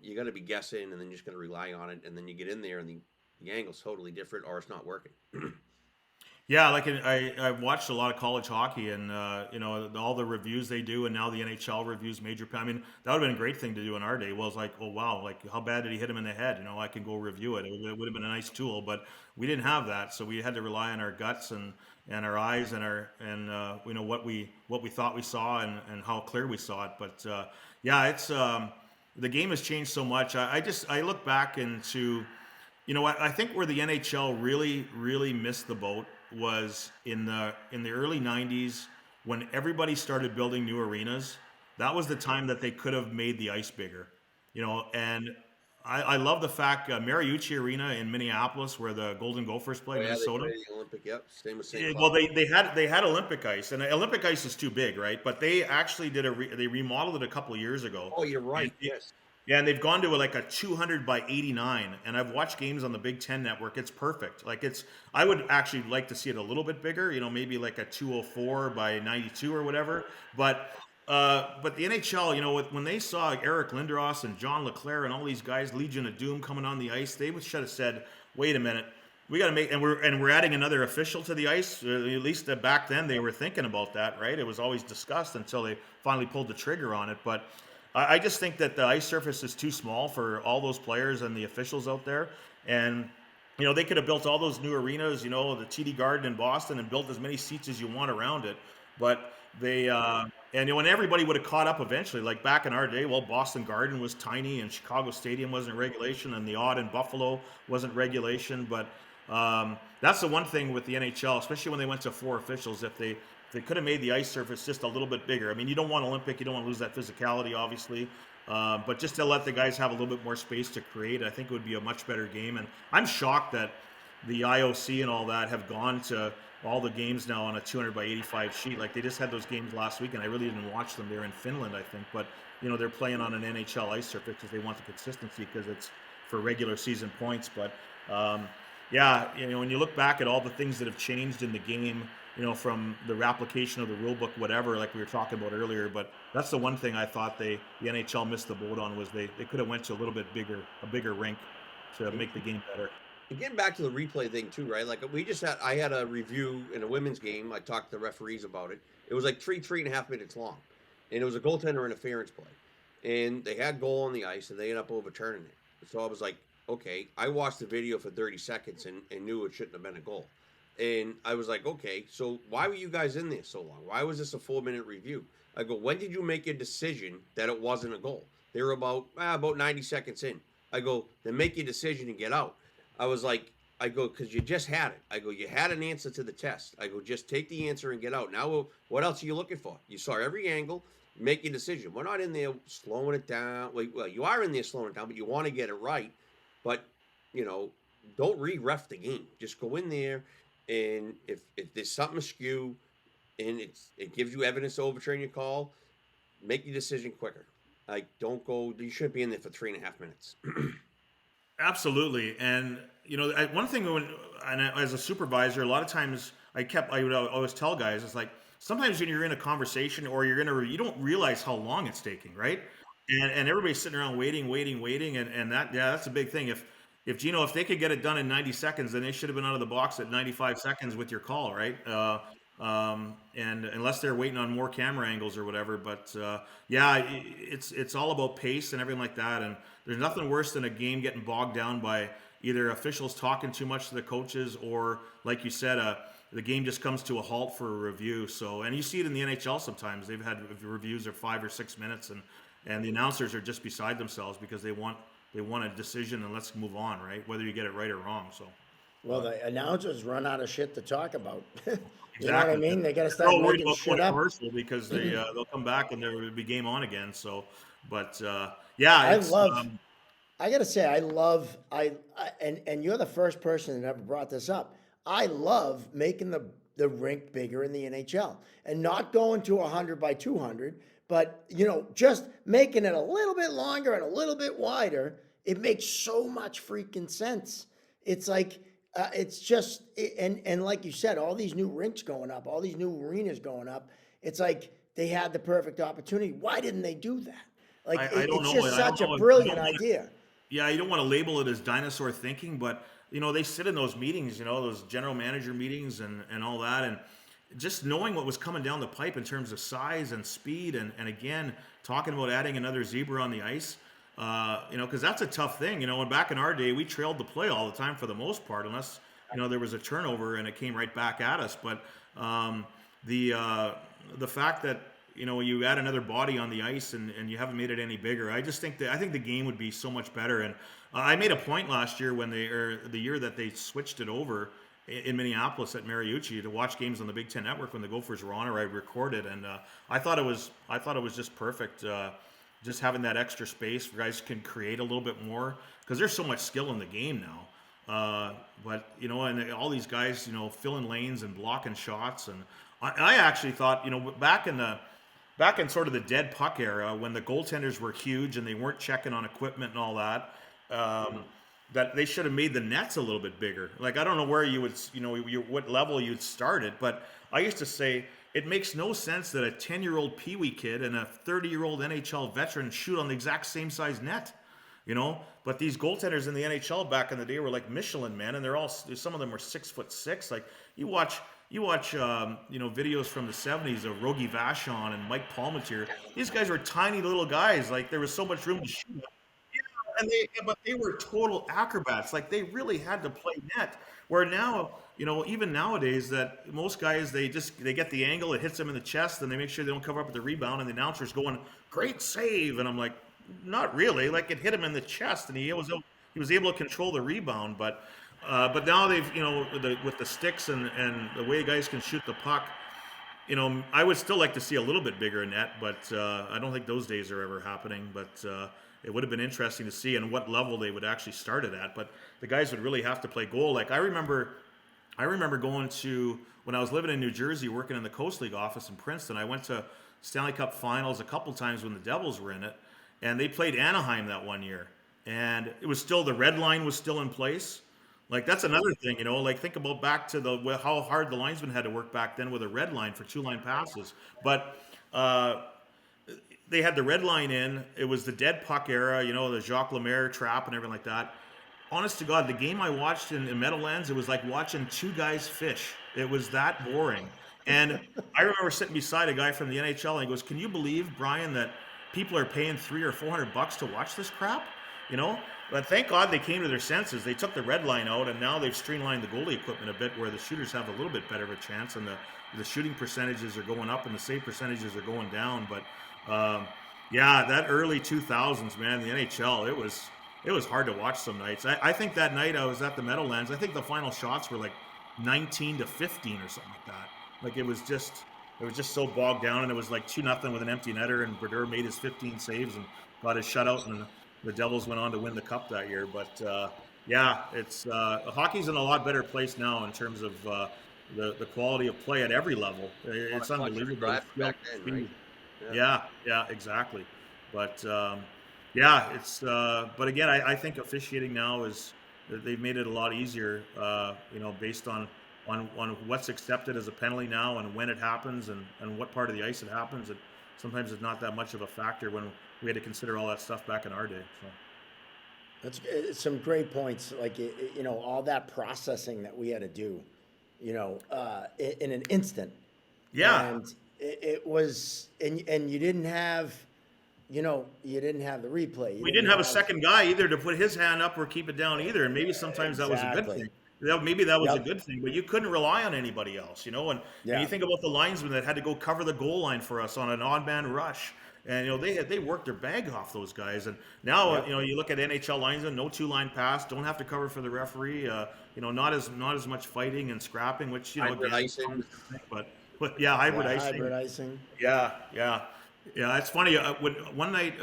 you're gonna be guessing, and then you're just gonna rely on it, and then you get in there and the angle's totally different, or it's not working. Yeah, like I've watched a lot of college hockey, and all the reviews they do, and now the NHL reviews major. I mean, that would have been a great thing to do in our day. Well, it's like, oh wow, like how bad did he hit him in the head? I can go review it. It would have been a nice tool, but we didn't have that, so we had to rely on our guts and our eyes and what we thought we saw and how clear we saw it. But yeah, it's the game has changed so much. I look back into. I think where the NHL really missed the boat was in the early '90s when everybody started building new arenas. That was the time that they could have made the ice bigger, And I love the fact Mariucci Arena in Minneapolis, where the Golden Gophers play, Oh yeah, they Minnesota. play the Olympic. Yep, same with St. Well, Cloud. they had Olympic ice, and Olympic ice is too big, right? But they actually they remodeled it a couple of years ago. Oh, you're And right. Yes. yeah, and they've gone to like a 200 by 89, and I've watched games on the Big Ten Network. It's perfect. Like I would actually like to see it a little bit bigger. Maybe like a 204 by 92 or whatever. But the NHL, when they saw Eric Lindros and John Leclerc and all these guys, Legion of Doom coming on the ice, they should have said, "Wait a minute, we got to make," and we're adding another official to the ice. At least back then they were thinking about that, right? It was always discussed until they finally pulled the trigger on it, but. I just think that the ice surface is too small for all those players and the officials out there. And, they could have built all those new arenas, the TD Garden in Boston, and built as many seats as you want around it. But and everybody would have caught up eventually. Like back in our day, well, Boston Garden was tiny and Chicago Stadium wasn't regulation, and the odd in Buffalo wasn't regulation. But that's the one thing with the NHL, especially when they went to 4 officials, if they could have made the ice surface just a little bit bigger. I mean, you don't want Olympic, you don't want to lose that physicality, obviously. But just to let the guys have a little bit more space to create, I think it would be a much better game. And I'm shocked that the IOC and all that have gone to all the games now on a 200 by 85 sheet. Like they just had those games last week, and I really didn't watch them. They're in Finland, I think. But, they're playing on an NHL ice surface because they want the consistency because it's for regular season points. But, yeah, when you look back at all the things that have changed in the game, from the application of the rule book, whatever, like we were talking about earlier. But that's the one thing I thought the NHL missed the boat on was they could have went to a bigger rink to make the game better. And getting back to the replay thing too, right? Like I had a review in a women's game. I talked to the referees about it. It was like 3.5 minutes long, and it was a goaltender interference play, and they had goal on the ice, and they ended up overturning it. So I was like, okay, I watched the video for 30 seconds and knew it shouldn't have been a goal. And I was like, okay, so why were you guys in there so long? Why was this a 4-minute review? I go, when did you make a decision that it wasn't a goal? They were about 90 seconds in. I go, then make your decision and get out. I go, because you just had it. I go, you had an answer to the test. I go, just take the answer and get out. Now, what else are you looking for? You saw every angle. Make your decision. We're not in there slowing it down. Well, you are in there slowing it down, but you want to get it right. But, don't re-ref the game. Just go in there. And if there's something askew and it gives you evidence to overturn your call, make your decision quicker. Like, don't go, you shouldn't be in there for 3.5 minutes. Absolutely. And, one thing as a supervisor, a lot of times I would always tell guys, it's like, sometimes when you're in a conversation or you don't realize how long it's taking, right? And everybody's sitting around waiting. And that's a big thing. If they could get it done in 90 seconds, then they should have been out of the box at 95 seconds with your call, right? And unless they're waiting on more camera angles or whatever, but yeah, it's all about pace and everything like that. And there's nothing worse than a game getting bogged down by either officials talking too much to the coaches or, like you said, the game just comes to a halt for a review. So, and you see it in the NHL sometimes. They've had reviews of 5 or 6 minutes, and the announcers are just beside themselves because they want a decision and let's move on, right? Whether you get it right or wrong. So, Well, the announcers run out of shit to talk about. You know exactly. what I mean? They got to They're start all worried making about shit going up. commercial because they'll come back and there will be game on again. So, but yeah, I gotta say, and you're the first person that ever brought this up. I love making the rink bigger in the NHL and not going to 100 by 200, but just making it a little bit longer and a little bit wider. It makes so much freaking sense. It's like it's just and like you said, all these new rinks going up, all these new arenas going up. It's like they had the perfect opportunity. Why didn't they do that? Like I don't it's know. just I don't such a know. brilliant idea. Yeah, you don't want to label it as dinosaur thinking, but they sit in those meetings, those general manager meetings and all that, and just knowing what was coming down the pipe in terms of size and speed, and again talking about adding another zebra on the ice, because that's a tough thing. And back in our day, we trailed the play all the time for the most part, unless there was a turnover and it came right back at us. But the fact that you add another body on the ice and you haven't made it any bigger, I think the game would be so much better. And I made a point last year the year that they switched it over in Minneapolis at Mariucci to watch games on the Big Ten Network when the Gophers were on, or I recorded, and I thought it was just perfect. Just having that extra space where guys can create a little bit more, because there's so much skill in the game now. But and all these guys, filling lanes and blocking shots, and I actually thought, back in sort of the dead puck era, when the goaltenders were huge and they weren't checking on equipment and all that, that they should have made the nets a little bit bigger. Like, I don't know where you would, what level you'd start it, but I used to say it makes no sense that a 10-year-old peewee kid and a 30-year-old NHL veteran shoot on the exact same size net. But these goaltenders in the NHL back in the day were like Michelin men, and some of them were 6'6". Like, you watch videos from the 70s of Rogie Vachon and Mike Palmatier. These guys were tiny little guys. Like, there was so much room to shoot. But they were total acrobats. Like, they really had to play net. Where now, even nowadays, that most guys, they get the angle, it hits them in the chest, and they make sure they don't cover up with the rebound, and the announcer's going, "Great save," and I'm like, not really. Like, it hit him in the chest, and he was able to control the rebound. But now they've with the sticks and the way guys can shoot the puck, I would still like to see a little bit bigger net, but I don't think those days are ever happening. But it would have been interesting to see and what level they would actually start it at. But the guys would really have to play goal. Like, I remember going to, when I was living in New Jersey, working in the Coast League office in Princeton, I went to Stanley Cup Finals a couple times when the Devils were in it, and they played Anaheim that one year, and it was still, the red line was still in place. Like, that's another thing, like, think about back to how hard the linesmen had to work back then with a red line for 2-line passes. But they had the red line in. It was the dead puck era, the Jacques Lemaire trap and everything like that. Honest to God, the game I watched in Meadowlands, it was like watching two guys fish. It was that boring. And I remember sitting beside a guy from the NHL, and he goes, "Can you believe, Brian, that people are paying $300 or $400 to watch this crap?" But thank God they came to their senses. They took the red line out, and now they've streamlined the goalie equipment a bit, where the shooters have a little bit better of a chance, and the shooting percentages are going up and the save percentages are going down. But yeah, that early 2000s, man, the NHL, it was hard to watch some nights. I think that night I was at the Meadowlands, I think the final shots were like 19-15 or something like that. Like, it was just so bogged down, and it was like 2-0 with an empty netter, and Brodeur made his 15 saves and got his shutout, and the Devils went on to win the cup that year. But yeah, it's hockey's in a lot better place now in terms of the quality of play at every level. It's unbelievable. Back then, right? Yeah, exactly. But yeah, it's but again, I think officiating now they've made it a lot easier, based on what's accepted as a penalty now and when it happens and what part of the ice it happens. Sometimes it's not that much of a factor when we had to consider all that stuff back in our day. So. That's some great points. Like, all that processing that we had to do, in an instant. Yeah. And it was, and you didn't have, you didn't have the replay. We didn't have a second guy either to put his hand up or keep it down either. And maybe sometimes that was a good thing. Maybe that was a good thing, but you couldn't rely on anybody else, and you think about the linesmen that had to go cover the goal line for us on an odd man rush. And they worked their bag off, those guys. And now you look at NHL linesmen, no 2-line pass, don't have to cover for the referee. Not as much fighting and scrapping, which hybrid icing. But yeah, hybrid icing. Hybrid icing. Yeah. It's funny. One night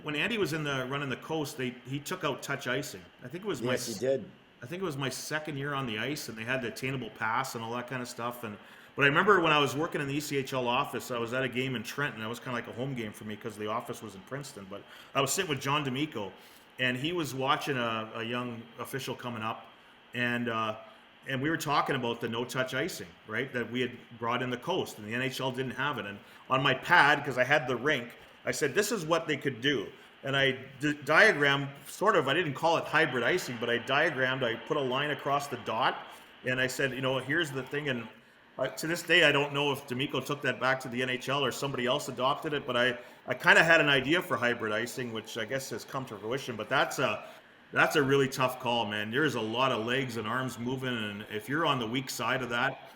when Andy was running the coast, he took out touch icing. I think it was Yes, he did. I think it was my second year on the ice, and they had the attainable pass and all that kind of stuff. But I remember when I was working in the ECHL office, I was at a game in Trenton. That was kind of like a home game for me because the office was in Princeton. But I was sitting with John D'Amico, and he was watching a young official coming up, and we were talking about the no-touch icing, right? That we had brought in the coast, and the NHL didn't have it. And on my pad, because I had the rink, I said, this is what they could do. And I diagrammed, sort of, I didn't call it hybrid icing, but I put a line across the dot, and I said, here's the thing. And to this day, I don't know if D'Amico took that back to the NHL or somebody else adopted it, but I kind of had an idea for hybrid icing, which I guess has come to fruition. But that's a really tough call, man. There's a lot of legs and arms moving, and if you're on the weak side of that,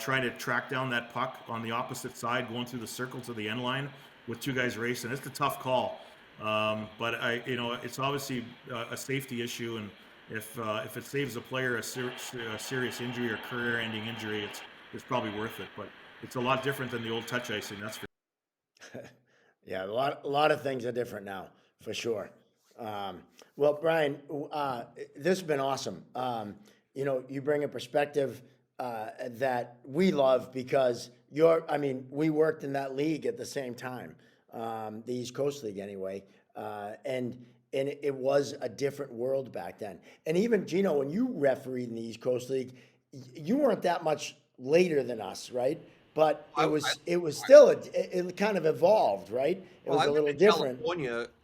trying to track down that puck on the opposite side, going through the circle to the end line with two guys racing, it's a tough call. But it's obviously a safety issue, and if it saves a player a serious injury or career-ending injury, it's probably worth it. But it's a lot different than the old touch icing, that's for Yeah, a lot of things are different now, for sure. Well, Bryan, this has been awesome. You bring a perspective that we love because we worked in that league at the same time, the East Coast League anyway, and it was a different world back then. And even, Gino, when you refereed in the East Coast League, you weren't that much later than us, right? But it was still it kind of evolved, right? It was a little different.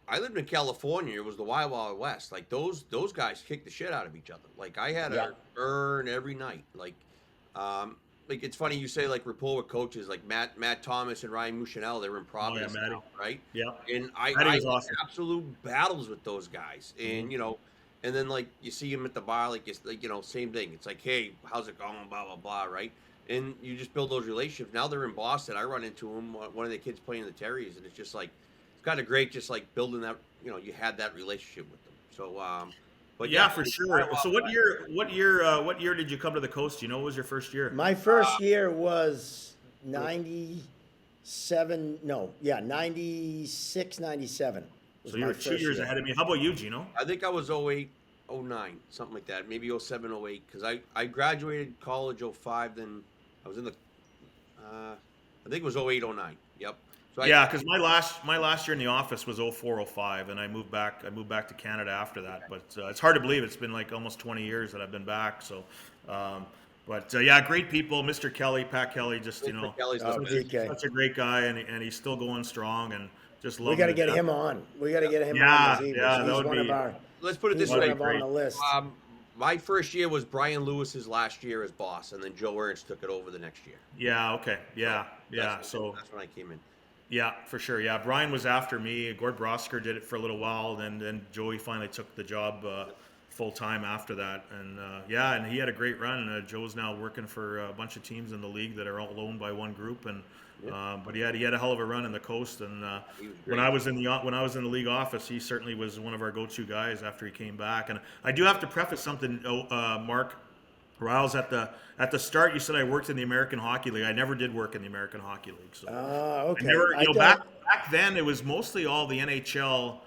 I lived in California. It was the Wild Wild West. Like those guys kicked the shit out of each other. Like I had a earn every night. Like it's funny you say like rapport with coaches like Matt Thomas and Ryan Mouchinel. They were in Providence now, right? Yeah. And I was awesome. absolute battles with those guys. And and then like you see them at the bar, like it's like same thing. It's like, hey, how's it going? Blah blah blah, right? And you just build those relationships. Now they're in Boston. I run into them. One of the kids playing the Terries, and it's just like it's kind of great. Just like building that, you had that relationship with them. So, but yeah, for sure. So what year did you come to the coast? What was your first year? My first year was 97. No, yeah, 96, 97. So you were 2 years ahead of me. How about you, Gino? I think I was 08, 09, something like that. Maybe 07, 08, because I graduated college 05, then I was in the, I think it was 08, 09. Yep. So yeah, because my last year in the office was 04, 05, and I moved back to Canada after that. But it's hard to believe it's been like almost 20 years that I've been back. So, yeah, great people. Mr. Kelly, Pat Kelly, just such a great guy, and he's still going strong, and just love. We got to get him on. We got to get him on. He's one of our. Let's put it this way. On the list. My first year was Brian Lewis's last year as boss, and then Joe Ernst took it over the next year. Yeah. Okay. Yeah. So that's when I came in. Yeah, for sure. Yeah, Brian was after me. Gord Brosker did it for a little while, then Joey finally took the job full time after that. And and he had a great run. Joe's now working for a bunch of teams in the league that are all owned by one group. And but he had a hell of a run in the coast. And when I was in the league office, he certainly was one of our go-to guys after he came back. And I do have to preface something, Mark. Riles, at the start, you said I worked in the American Hockey League. I never did work in the American Hockey League. So okay. Back then, it was mostly all the NHL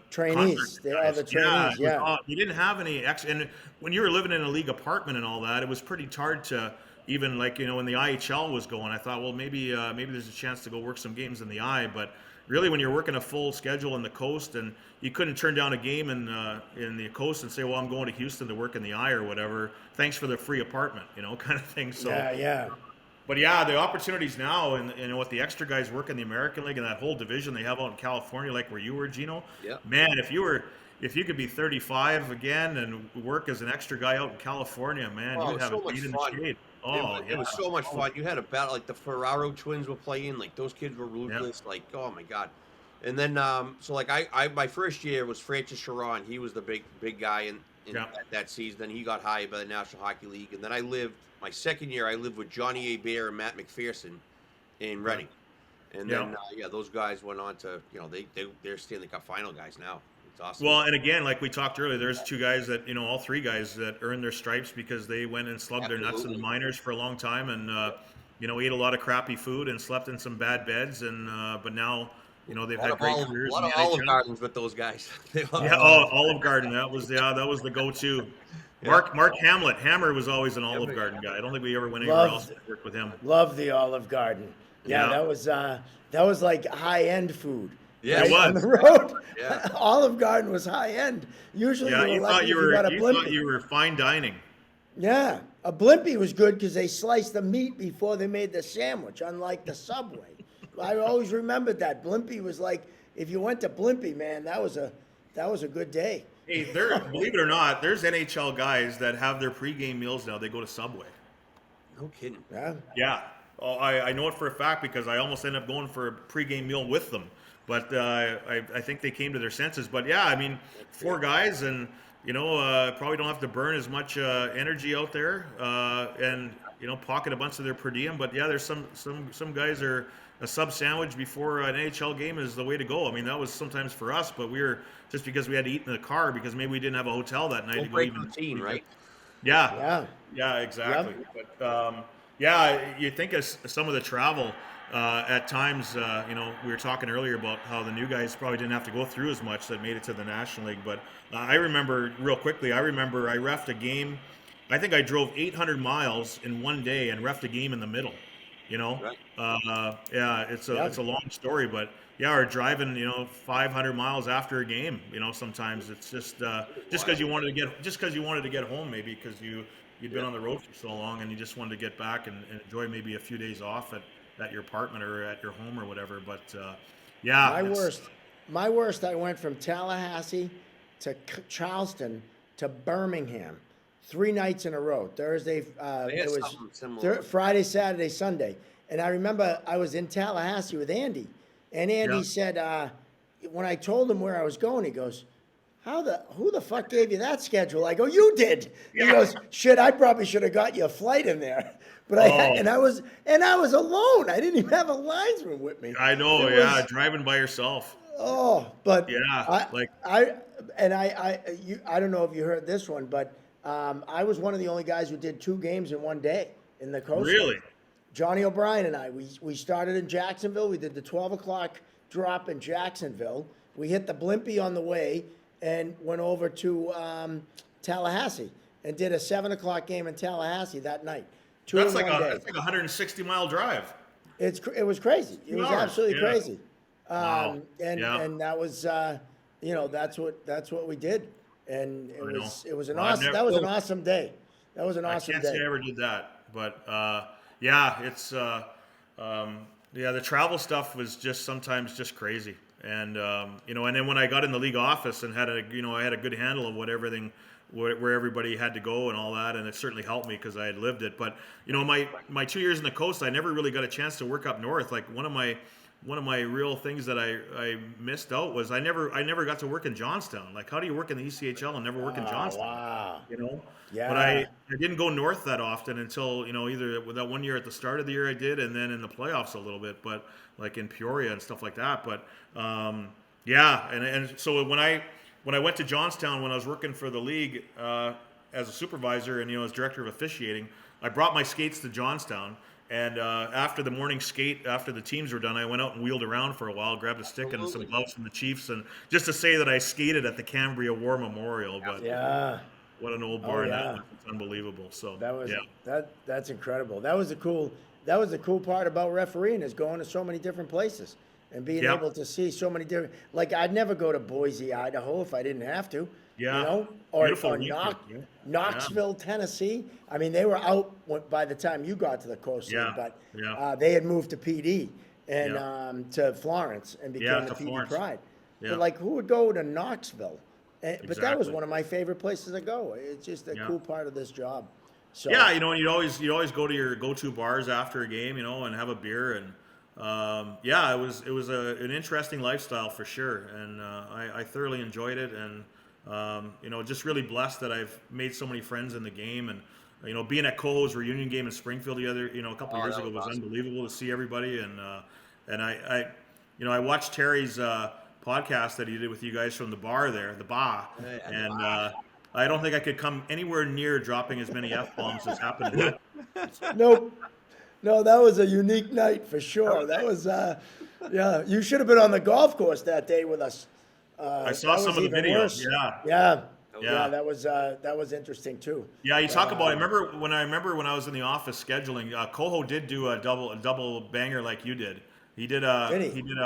trainees. They are the trainees. Yeah. You didn't have any and when you were living in a league apartment and all that, it was pretty hard to even when the IHL was going. I thought, well, maybe there's a chance to go work some games in the I, but. Really, when you're working a full schedule in the coast, and you couldn't turn down a game in the coast and say, "Well, I'm going to Houston to work in the I or whatever. Thanks for the free apartment," kind of thing. So yeah. But yeah, the opportunities now, and with the extra guys work in the American League and that whole division they have out in California, like where you were, Gino. Yeah. Man, if you could be 35 again and work as an extra guy out in California, man, you'd have a beat in the shade. It was so much fun. You had a battle like the Ferraro twins were playing. Like those kids were ruthless. Like, oh my god. And then so like I my first year was Francis Sharon. He was the big guy in that season. Then he got hired by the National Hockey League. And then my second year I lived with Johnny Hebert and Matt McPherson in Reading. And then those guys went on to they're Stanley Cup final guys now. It's awesome. Well, and again, like we talked earlier, there's two guys that all three guys that earned their stripes because they went and slugged their nuts in the minors for a long time and ate a lot of crappy food and slept in some bad beds, and but now they've A lot had of great olive, a careers lot in the of Olive NHL. Gardens with those guys. Yeah, oh, Olive Garden. That was the go-to. Yeah. Mark Hammer was always an Olive Yeah. Garden guy. I don't think we ever went anywhere else Loved, to work with him. loved the Olive Garden. Yeah, Yeah, that was like high-end food, Yes. it right? On the was. road, Yeah. Olive Garden was high-end. Usually Yeah, you were lucky if you got a you thought blimpie. you were fine dining. Yeah, a blimpie was good because they sliced the meat before they made the sandwich, unlike the Subway. I always remembered that. Blimpie was like, if you went to Blimpie, man, that was a good day. Hey, believe it or not, there's NHL guys that have their pregame meals now. They go to Subway. No kidding. Yeah. Yeah, oh, I know it for a fact because I almost ended up going for a pregame meal with them. But I think they came to their senses. But yeah, I mean, 4 guys, and probably don't have to burn as much energy out there, and pocket a bunch of their per diem. But yeah, there's some guys are a sub sandwich before an NHL game is the way to go. I mean, that was sometimes for us, but we were just because we had to eat in the car because maybe we didn't have a hotel that night Don't to go break even. routine, right? Yeah, Yeah. yeah, exactly. But yeah, you think of some of the travel at times. We were talking earlier about how the new guys probably didn't have to go through as much that made it to the National League. But I remember real quickly. I remember I reffed a game. I think I drove 800 miles in one day and reffed a game in the middle. Right. Yeah, it's Yeah. a long story, but yeah, or driving 500 miles after a game. Sometimes it's just because you wanted to get home, maybe because you'd been on the road for so long and you just wanted to get back and enjoy maybe a few days off at your apartment or at your home or whatever. But yeah, My worst, I went from Tallahassee to Charleston to Birmingham, 3 nights in a row. Thursday, They had it was something similar. Friday, Saturday, Sunday. And I remember I was in Tallahassee with Andy, and Andy Yeah. said, when I told him where I was going, he goes, who the fuck gave you that schedule? I go, you did. He goes, shit, I probably should have got you a flight in there. But I was alone. I didn't even have a linesman with me. I know, It yeah, was- driving by yourself. Oh, but Yeah, I don't know if you heard this one, but I was one of the only guys who did 2 games in one day in the coast. Really? Johnny O'Brien and I, we started in Jacksonville. We did the 12 o'clock drop in Jacksonville. We hit the Blimpie on the way and went over to Tallahassee and did a 7 o'clock game in Tallahassee that night. That's like day. that's like a 160-mile drive. It was crazy. It was hours, absolutely yeah. crazy. Wow. And Yeah. and that was that's what we did. And it know. was an Well, I've awesome never- that was an awesome day. That was an I awesome can't day. say I ever did that, but yeah, it's the travel stuff was just sometimes just crazy, and and then when I got in the league office and had I had a good handle of where everybody had to go and all that, and it certainly helped me because I had lived it. But my 2 years in the coast, I never really got a chance to work up north. Like one of my real things that I missed out was I never got to work in Johnstown. Like, how do you work in the ECHL and never work in Johnstown? Wow. Yeah. But I didn't go north that often until either that one year at the start of the year I did, and then in the playoffs a little bit, but like in Peoria and stuff like that. But yeah, and so when I went to Johnstown when I was working for the league as a supervisor and as director of officiating, I brought my skates to Johnstown. And after the morning skate, after the teams were done, I went out and wheeled around for a while, grabbed a stick and some gloves from the Chiefs, and just to say that I skated at the Cambria War Memorial. But Yeah. what an old barn yeah. that was! It's unbelievable. So That was yeah, that's incredible. That was the cool part about refereeing is going to so many different places and being Yep. able to see so many different. Like I'd never go to Boise, Idaho if I didn't have to. Yeah. Or Beautiful region, yeah. Knoxville, Tennessee. I mean, they were out by the time you got to the coast, Yeah, but yeah. they had moved to PD and Yeah. To Florence and became Yeah, the to PD Florence. Pride. Yeah. But like, who would go to Knoxville? But that was Exactly. one of my favorite places to go. It's just a Yeah. cool part of this job. So yeah. And you'd always go to your go-to bars after a game, and have a beer, and yeah, it was an interesting lifestyle for sure, and I thoroughly enjoyed it, and just really blessed that I've made so many friends in the game, and being at Coho's reunion game in Springfield a couple years that ago was was awesome. unbelievable to see everybody, and I watched Terry's podcast that he did with you guys from the bar there, the bar, Yeah, the and bar. I don't think I could come anywhere near dropping as many F-bombs as happened to Nope. No, that was a unique night for sure. That was Yeah, you should have been on the golf course that day with us. I saw That some was of the even video. worse. Yeah, Yeah, yeah, yeah. that was interesting too. Yeah, you talk about. I remember when I was in the office scheduling. Coho did do a double banger like you did. Did he? He did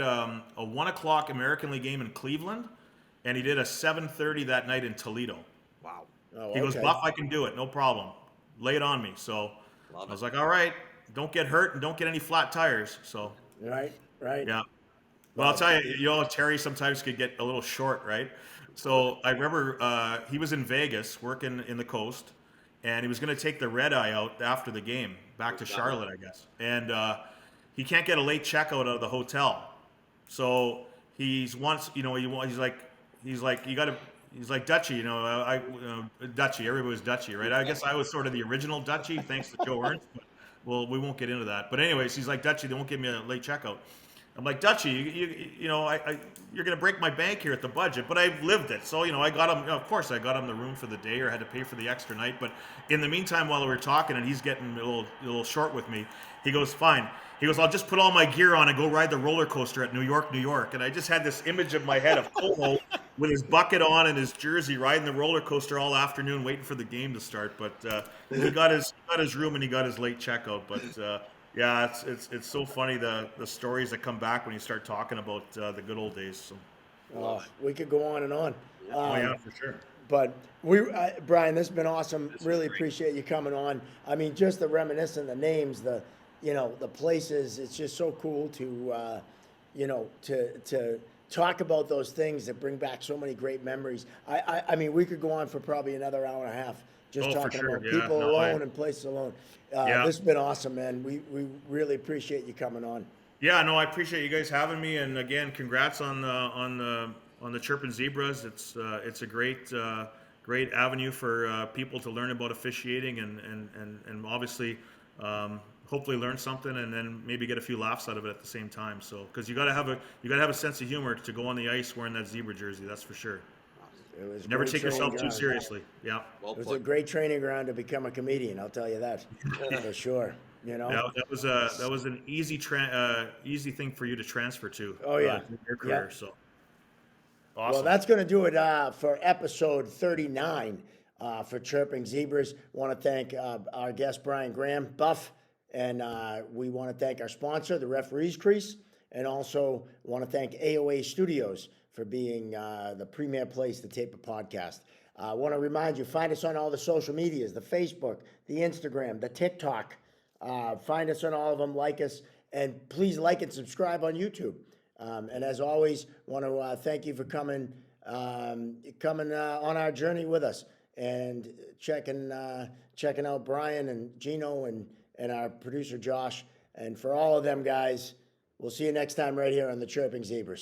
a 1 o'clock American League game in Cleveland, and he did a 7:30 that night in Toledo. Wow. Oh, He goes, okay. Buff, I can do it, no problem. Lay it on me. So Love I it. was like, all right, don't get hurt and don't get any flat tires. So Right, right. yeah. Well, I'll But tell you, Terry sometimes could get a little short, right? So I remember he was in Vegas working in the coast, and he was going to take the red eye out after the game back to Charlotte, I guess. And he can't get a late checkout out of the hotel. So he's once, he's like, you got to, he's like Dutchy, Dutchy. Everybody was Dutchy, right? I guess I was sort of the original Dutchy, thanks to Joe Ernst. But, well, we won't get into that. But anyways, he's like Dutchy. They won't give me a late checkout. I'm like, Dutchy, you're going to break my bank here at the budget, but I've lived it. So, I got him, of course, I got him the room for the day or had to pay for the extra night. But in the meantime, while we were talking and he's getting a little short with me, he goes, fine. He goes, I'll just put all my gear on and go ride the roller coaster at New York, New York. And I just had this image of my head of Coho with his bucket on and his jersey riding the roller coaster all afternoon waiting for the game to start. But he got his room and he got his late checkout. But yeah, it's so funny the stories that come back when you start talking about the good old days. So. we could go on and on. Oh yeah, for sure. But Brian, this has been awesome. Really appreciate you coming on. I mean, just the reminiscing, the names, the places. It's just so cool to to talk about those things that bring back so many great memories. I mean, we could go on for probably another hour and a half just For talking sure. about Yeah. people No, alone and places alone. Yeah. This has been awesome, man. We really appreciate you coming on. Yeah, no, I appreciate you guys having me, and again, congrats on the Chirping Zebras. It's a great avenue for people to learn about officiating and obviously hopefully learn something and then maybe get a few laughs out of it at the same time. So because you gotta have a sense of humor to go on the ice wearing that zebra jersey. That's for sure. It was Never great take yourself training too ground. seriously. Yeah. Well It was a put. great training ground to become a comedian. I'll tell you that for sure. That was an easy thing for you to transfer to. Oh, yeah. In your Yeah. career. So awesome. Well, that's going to do it for episode 39 for Chirping Zebras. Want to thank our guest, Bryan Graham, Buff, and we want to thank our sponsor, the Referees Crease, and also want to thank AOA Studios for being the premier place to tape a podcast. I want to remind you, find us on all the social medias, the Facebook, the Instagram, the TikTok. Find us on all of them, like us, and please like and subscribe on YouTube. And as always, want to thank you for coming on our journey with us and checking out Brian and Gino and our producer Josh. And for all of them guys, we'll see you next time right here on the Chirping Zebras.